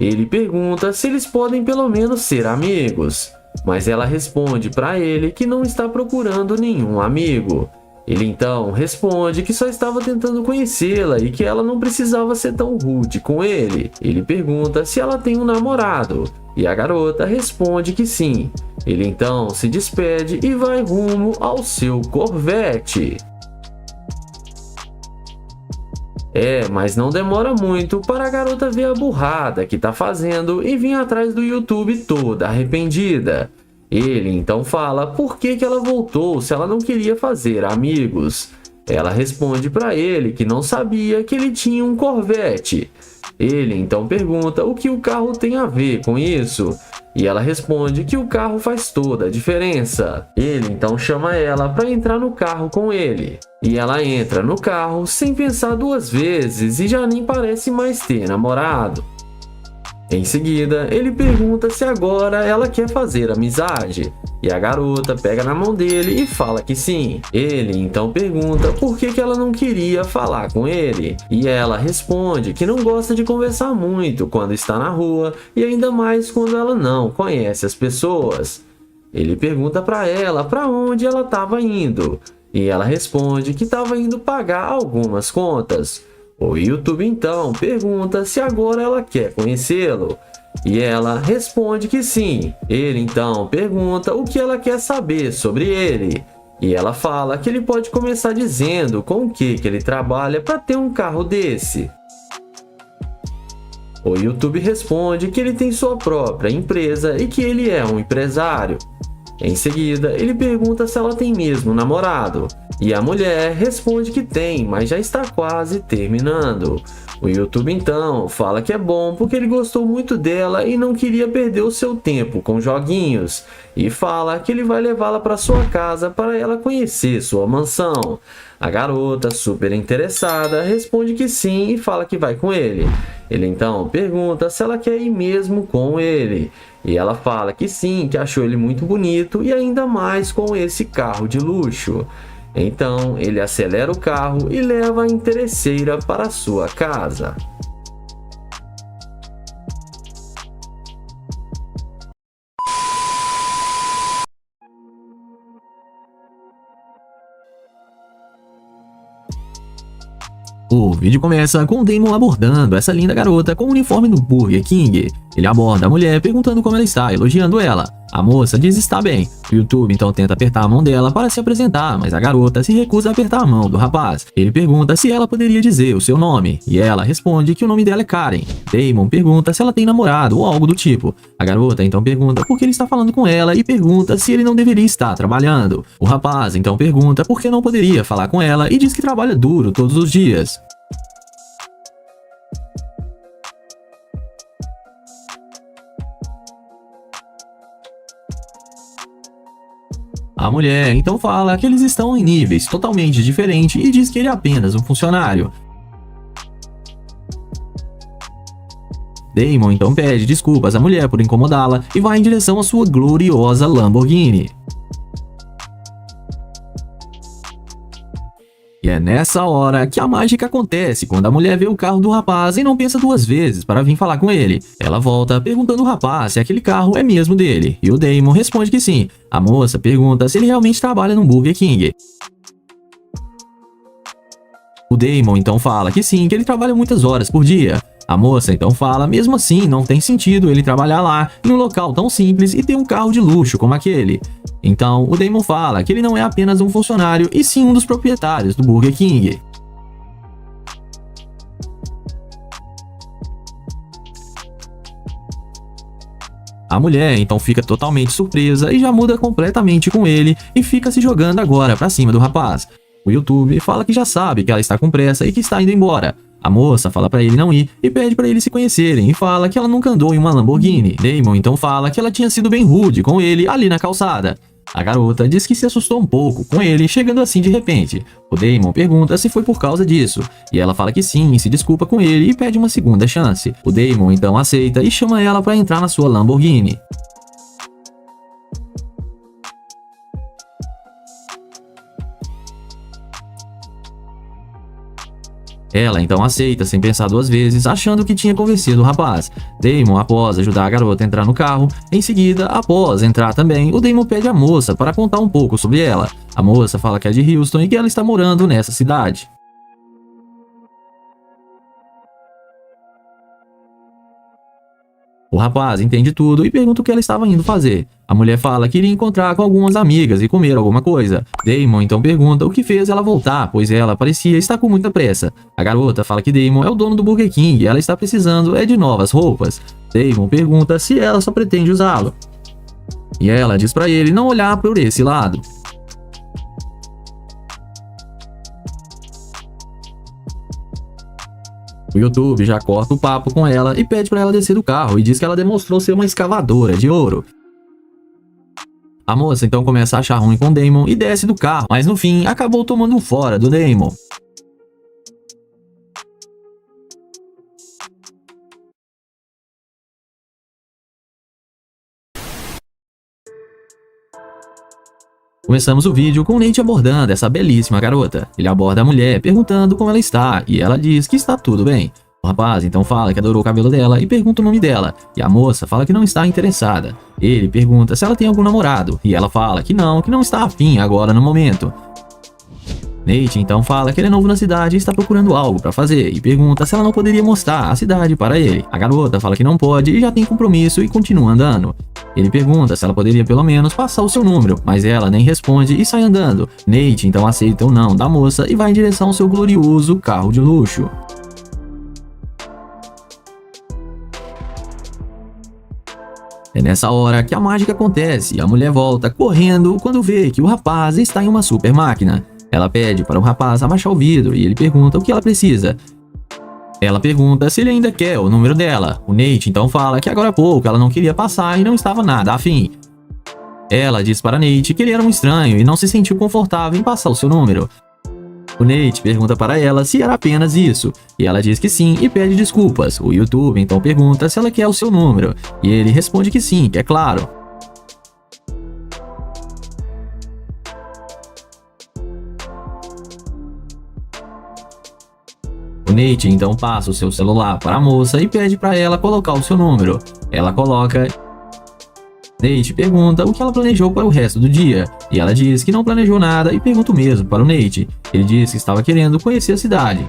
Ele pergunta se eles podem pelo menos ser amigos, mas ela responde para ele que não está procurando nenhum amigo. Ele então responde que só estava tentando conhecê-la e que ela não precisava ser tão rude com ele. Ele pergunta se ela tem um namorado e a garota responde que sim. Ele então se despede e vai rumo ao seu Corvette. Mas não demora muito para a garota ver a burrada que tá fazendo e vir atrás do YouTube toda arrependida. Ele então fala por que ela voltou se ela não queria fazer amigos. Ela responde para ele que não sabia que ele tinha um Corvette. Ele então pergunta o que o carro tem a ver com isso. E ela responde que o carro faz toda a diferença. Ele então chama ela para entrar no carro com ele. E ela entra no carro sem pensar duas vezes e já nem parece mais ter namorado. Em seguida, ele pergunta se agora ela quer fazer amizade. E a garota pega na mão dele e fala que sim. Ele então pergunta por que ela não queria falar com ele. E ela responde que não gosta de conversar muito quando está na rua e ainda mais quando ela não conhece as pessoas. Ele pergunta para ela para onde ela estava indo. E ela responde que estava indo pagar algumas contas. O YouTube então pergunta se agora ela quer conhecê-lo. E ela responde que sim. Ele então pergunta o que ela quer saber sobre ele. E ela fala que ele pode começar dizendo com o que ele trabalha para ter um carro desse. O YouTube responde que ele tem sua própria empresa e que ele é um empresário. Em seguida, ele pergunta se ela tem mesmo um namorado. E a mulher responde que tem, mas já está quase terminando. O YouTube então fala que é bom porque ele gostou muito dela e não queria perder o seu tempo com joguinhos. E fala que ele vai levá-la para sua casa para ela conhecer sua mansão. A garota, super interessada, responde que sim e fala que vai com ele. Ele então pergunta se ela quer ir mesmo com ele. E ela fala que sim, que achou ele muito bonito e ainda mais com esse carro de luxo. Então ele acelera o carro e leva a interesseira para sua casa. O vídeo começa com o Damon abordando essa linda garota com o uniforme do Burger King. Ele aborda a mulher perguntando como ela está, elogiando ela. A moça diz estar bem. O YouTube então tenta apertar a mão dela para se apresentar, mas a garota se recusa a apertar a mão do rapaz. Ele pergunta se ela poderia dizer o seu nome, e ela responde que o nome dela é Karen. Damon pergunta se ela tem namorado ou algo do tipo. A garota então pergunta por que ele está falando com ela e pergunta se ele não deveria estar trabalhando. O rapaz então pergunta por que não poderia falar com ela e diz que trabalha duro todos os dias. A mulher então fala que eles estão em níveis totalmente diferentes e diz que ele é apenas um funcionário. Damon então pede desculpas à mulher por incomodá-la e vai em direção à sua gloriosa Lamborghini. E é nessa hora que a mágica acontece, quando a mulher vê o carro do rapaz e não pensa duas vezes para vir falar com ele. Ela volta perguntando ao rapaz se aquele carro é mesmo dele, e o Damon responde que sim. A moça pergunta se ele realmente trabalha no Burger King. O Damon então fala que sim, que ele trabalha muitas horas por dia. A moça então fala, mesmo assim, não tem sentido ele trabalhar lá, em um local tão simples e ter um carro de luxo como aquele. Então, o Damon fala que ele não é apenas um funcionário, e sim um dos proprietários do Burger King. A mulher então fica totalmente surpresa e já muda completamente com ele e fica se jogando agora pra cima do rapaz. O YouTube fala que já sabe que ela está com pressa e que está indo embora. A moça fala pra ele não ir e pede pra eles se conhecerem e fala que ela nunca andou em uma Lamborghini. Damon então fala que ela tinha sido bem rude com ele ali na calçada. A garota diz que se assustou um pouco com ele chegando assim de repente. O Damon pergunta se foi por causa disso, e ela fala que sim, se desculpa com ele e pede uma segunda chance. O Damon então aceita e chama ela para entrar na sua Lamborghini. Ela então aceita sem pensar duas vezes, achando que tinha convencido o rapaz. Damon, após ajudar a garota a entrar no carro, em seguida, após entrar também, o Damon pede à moça para contar um pouco sobre ela. A moça fala que é de Houston e que ela está morando nessa cidade. O rapaz entende tudo e pergunta o que ela estava indo fazer. A mulher fala que iria encontrar com algumas amigas e comer alguma coisa. Damon então pergunta o que fez ela voltar, pois ela parecia estar com muita pressa. A garota fala que Damon é o dono do Burger King e ela está precisando de novas roupas. Damon pergunta se ela só pretende usá-lo. E ela diz para ele não olhar por esse lado. O YouTube já corta o papo com ela e pede para ela descer do carro e diz que ela demonstrou ser uma escavadora de ouro. A moça então começa a achar ruim com Damon e desce do carro, mas no fim acabou tomando um fora do Damon. Começamos o vídeo com Nate abordando essa belíssima garota. Ele aborda a mulher perguntando como ela está e ela diz que está tudo bem. O rapaz então fala que adorou o cabelo dela e pergunta o nome dela, e a moça fala que não está interessada. Ele pergunta se ela tem algum namorado e ela fala que não está afim agora no momento. Nate então fala que ele é novo na cidade e está procurando algo para fazer e pergunta se ela não poderia mostrar a cidade para ele. A garota fala que não pode e já tem compromisso e continua andando. Ele pergunta se ela poderia pelo menos passar o seu número, mas ela nem responde e sai andando. Nate então aceita o não da moça e vai em direção ao seu glorioso carro de luxo. É nessa hora que a mágica acontece e a mulher volta correndo quando vê que o rapaz está em uma super máquina. Ela pede para o rapaz abaixar o vidro e ele pergunta o que ela precisa. Ela pergunta se ele ainda quer o número dela. O Nate então fala que agora há pouco ela não queria passar e não estava nada afim. Ela diz para Nate que ele era um estranho e não se sentiu confortável em passar o seu número. O Nate pergunta para ela se era apenas isso, e ela diz que sim e pede desculpas. O YouTube então pergunta se ela quer o seu número, e ele responde que sim, que é claro. O Nate então passa o seu celular para a moça e pede para ela colocar o seu número. Ela coloca. Nate pergunta o que ela planejou para o resto do dia, e ela diz que não planejou nada e pergunta o mesmo para o Nate. Ele diz que estava querendo conhecer a cidade.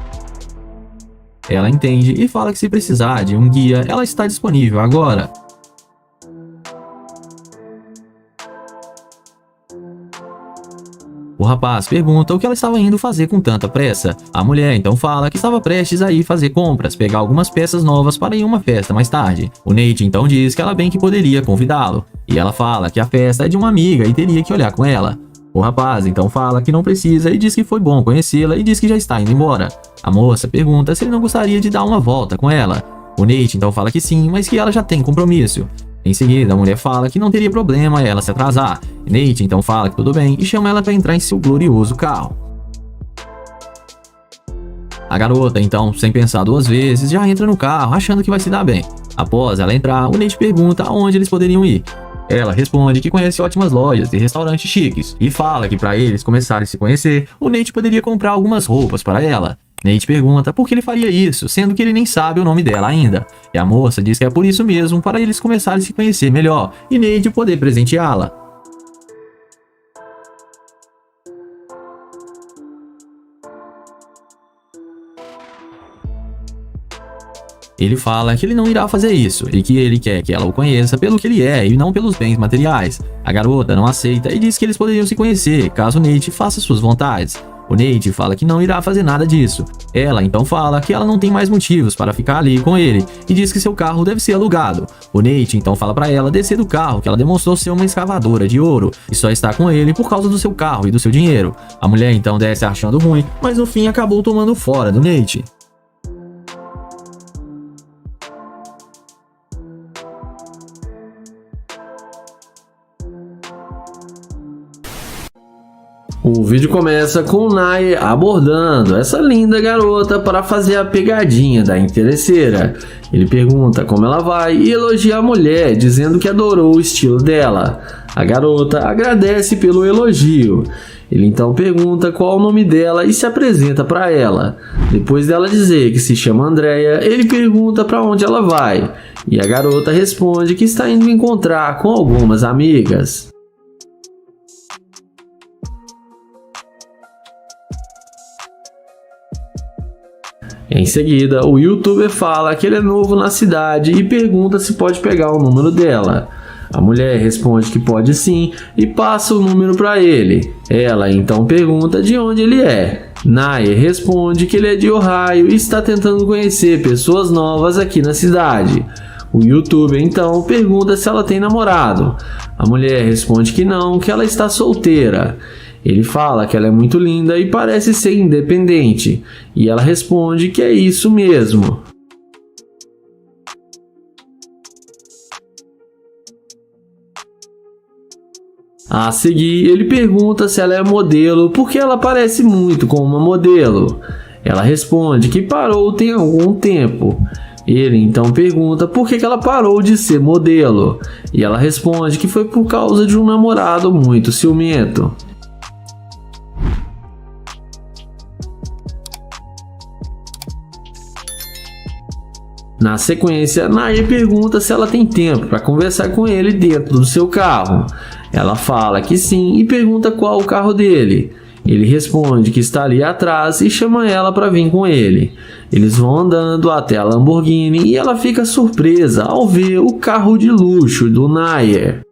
Ela entende e fala que se precisar de um guia, ela está disponível agora. O rapaz pergunta o que ela estava indo fazer com tanta pressa. A mulher então fala que estava prestes a ir fazer compras, pegar algumas peças novas para ir a uma festa mais tarde. O Nate então diz que ela bem que poderia convidá-lo, e ela fala que a festa é de uma amiga e teria que olhar com ela. O rapaz então fala que não precisa e diz que foi bom conhecê-la e diz que já está indo embora. A moça pergunta se ele não gostaria de dar uma volta com ela. O Nate então fala que sim, mas que ela já tem compromisso. Em seguida, a mulher fala que não teria problema ela se atrasar. Nate então fala que tudo bem e chama ela para entrar em seu glorioso carro. A garota então, sem pensar duas vezes, já entra no carro achando que vai se dar bem. Após ela entrar, o Nate pergunta aonde eles poderiam ir. Ela responde que conhece ótimas lojas e restaurantes chiques e fala que para eles começarem a se conhecer, o Nate poderia comprar algumas roupas para ela. Nate pergunta por que ele faria isso, sendo que ele nem sabe o nome dela ainda. E a moça diz que é por isso mesmo, para eles começarem a se conhecer melhor e Nate poder presenteá-la. Ele fala que ele não irá fazer isso e que ele quer que ela o conheça pelo que ele é e não pelos bens materiais. A garota não aceita e diz que eles poderiam se conhecer caso Nate faça suas vontades. O Nate fala que não irá fazer nada disso. Ela então fala que ela não tem mais motivos para ficar ali com ele e diz que seu carro deve ser alugado. O Nate então fala para ela descer do carro, que ela demonstrou ser uma escavadora de ouro e só está com ele por causa do seu carro e do seu dinheiro. A mulher então desce achando ruim, mas no fim acabou tomando fora do Nate. O vídeo começa com o Nye abordando essa linda garota para fazer a pegadinha da interesseira. Ele pergunta como ela vai e elogia a mulher, dizendo que adorou o estilo dela. A garota agradece pelo elogio. Ele então pergunta qual o nome dela e se apresenta para ela. Depois dela dizer que se chama Andrea, ele pergunta para onde ela vai, e a garota responde que está indo encontrar com algumas amigas. Em seguida, o youtuber fala que ele é novo na cidade e pergunta se pode pegar o número dela. A mulher responde que pode sim e passa o número para ele. Ela então pergunta de onde ele é. Nair responde que ele é de Ohio e está tentando conhecer pessoas novas aqui na cidade. O youtuber então pergunta se ela tem namorado. A mulher responde que não, que ela está solteira. Ele fala que ela é muito linda e parece ser independente, e ela responde que é isso mesmo. A seguir, ele pergunta se ela é modelo porque ela parece muito com uma modelo. Ela responde que parou tem algum tempo. Ele então pergunta por que ela parou de ser modelo, e ela responde que foi por causa de um namorado muito ciumento. Na sequência, Nair pergunta se ela tem tempo para conversar com ele dentro do seu carro. Ela fala que sim e pergunta qual o carro dele. Ele responde que está ali atrás e chama ela para vir com ele. Eles vão andando até a Lamborghini e ela fica surpresa ao ver o carro de luxo do Nair.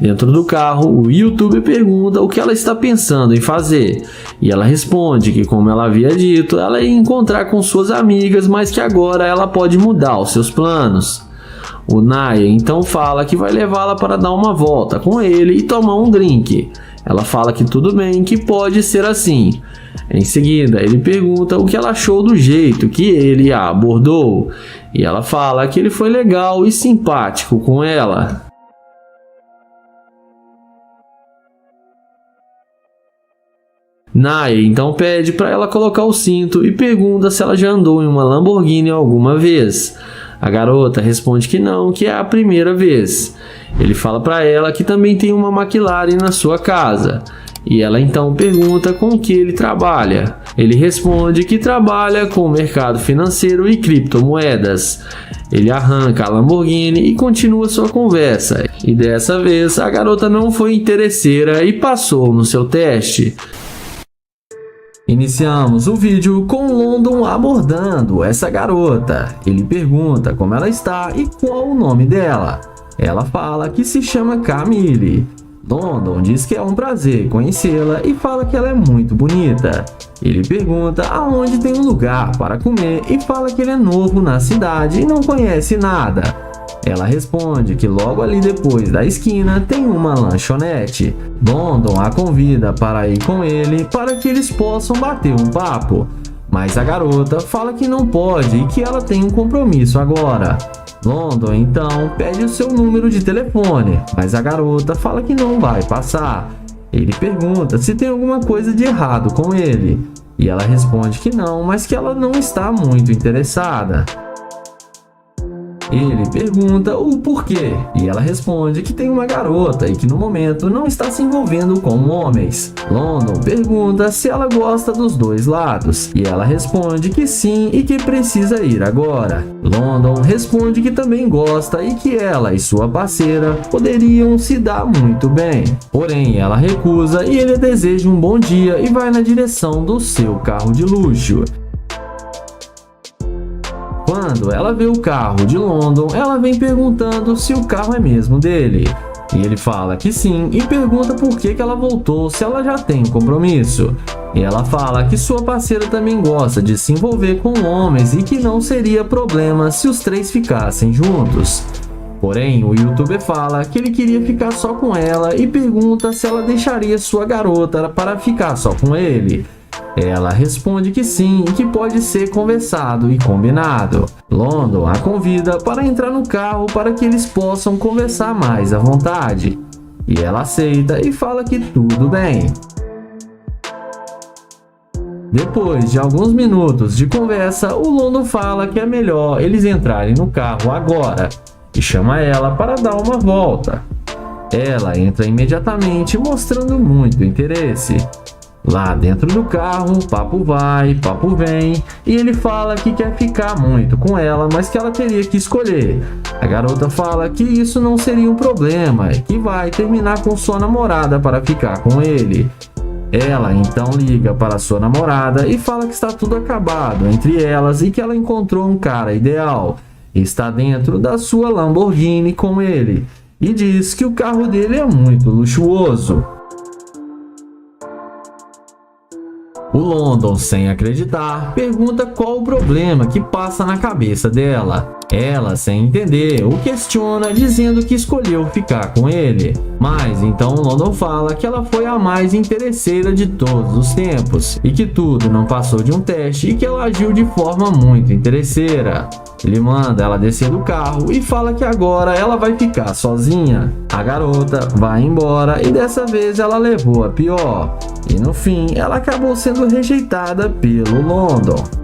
Dentro do carro, o youtuber pergunta o que ela está pensando em fazer, e ela responde que, como ela havia dito, ela ia encontrar com suas amigas, mas que agora ela pode mudar os seus planos. O Nair então fala que vai levá-la para dar uma volta com ele e tomar um drink. Ela fala que tudo bem, que pode ser assim. Em seguida, ele pergunta o que ela achou do jeito que ele a abordou, e ela fala que ele foi legal e simpático com ela. Nair então pede para ela colocar o cinto e pergunta se ela já andou em uma Lamborghini alguma vez. A garota responde que não, que é a primeira vez. Ele fala para ela que também tem uma McLaren na sua casa. E ela então pergunta com o que ele trabalha. Ele responde que trabalha com o mercado financeiro e criptomoedas. Ele arranca a Lamborghini e continua sua conversa. E dessa vez a garota não foi interesseira e passou no seu teste. Iniciamos o vídeo com London abordando essa garota. Ele pergunta como ela está e qual o nome dela. Ela fala que se chama Camille. London diz que é um prazer conhecê-la e fala que ela é muito bonita. Ele pergunta aonde tem um lugar para comer e fala que ele é novo na cidade e não conhece nada. Ela responde que logo ali depois da esquina tem uma lanchonete. London a convida para ir com ele para que eles possam bater um papo. Mas a garota fala que não pode e que ela tem um compromisso agora. London então pede o seu número de telefone, mas a garota fala que não vai passar. Ele pergunta se tem alguma coisa de errado com ele. E ela responde que não, mas que ela não está muito interessada. Ele pergunta o porquê, e ela responde que tem uma garota e que no momento não está se envolvendo com homens. London pergunta se ela gosta dos dois lados, e ela responde que sim e que precisa ir agora. London responde que também gosta e que ela e sua parceira poderiam se dar muito bem. Porém, ela recusa e ele deseja um bom dia e vai na direção do seu carro de luxo. Quando ela vê o carro de London, ela vem perguntando se o carro é mesmo dele. E ele fala que sim e pergunta por que ela voltou se ela já tem compromisso. E ela fala que sua parceira também gosta de se envolver com homens e que não seria problema se os três ficassem juntos. Porém, o youtuber fala que ele queria ficar só com ela e pergunta se ela deixaria sua garota para ficar só com ele. Ela responde que sim e que pode ser conversado e combinado. London a convida para entrar no carro para que eles possam conversar mais à vontade. E ela aceita e fala que tudo bem. Depois de alguns minutos de conversa, o London fala que é melhor eles entrarem no carro agora e chama ela para dar uma volta. Ela entra imediatamente, mostrando muito interesse. Lá dentro do carro, papo vai, papo vem, e ele fala que quer ficar muito com ela, mas que ela teria que escolher. A garota fala que isso não seria um problema e que vai terminar com sua namorada para ficar com ele. Ela então liga para sua namorada e fala que está tudo acabado entre elas e que ela encontrou um cara ideal. Está dentro da sua Lamborghini com ele e diz que o carro dele é muito luxuoso. O London, sem acreditar, pergunta qual o problema que passa na cabeça dela. Ela, sem entender, o questiona dizendo que escolheu ficar com ele. Mas então o London fala que ela foi a mais interesseira de todos os tempos e que tudo não passou de um teste e que ela agiu de forma muito interesseira. Ele manda ela descer do carro e fala que agora ela vai ficar sozinha. A garota vai embora e dessa vez ela levou a pior. E no fim, ela acabou sendo rejeitada pelo London.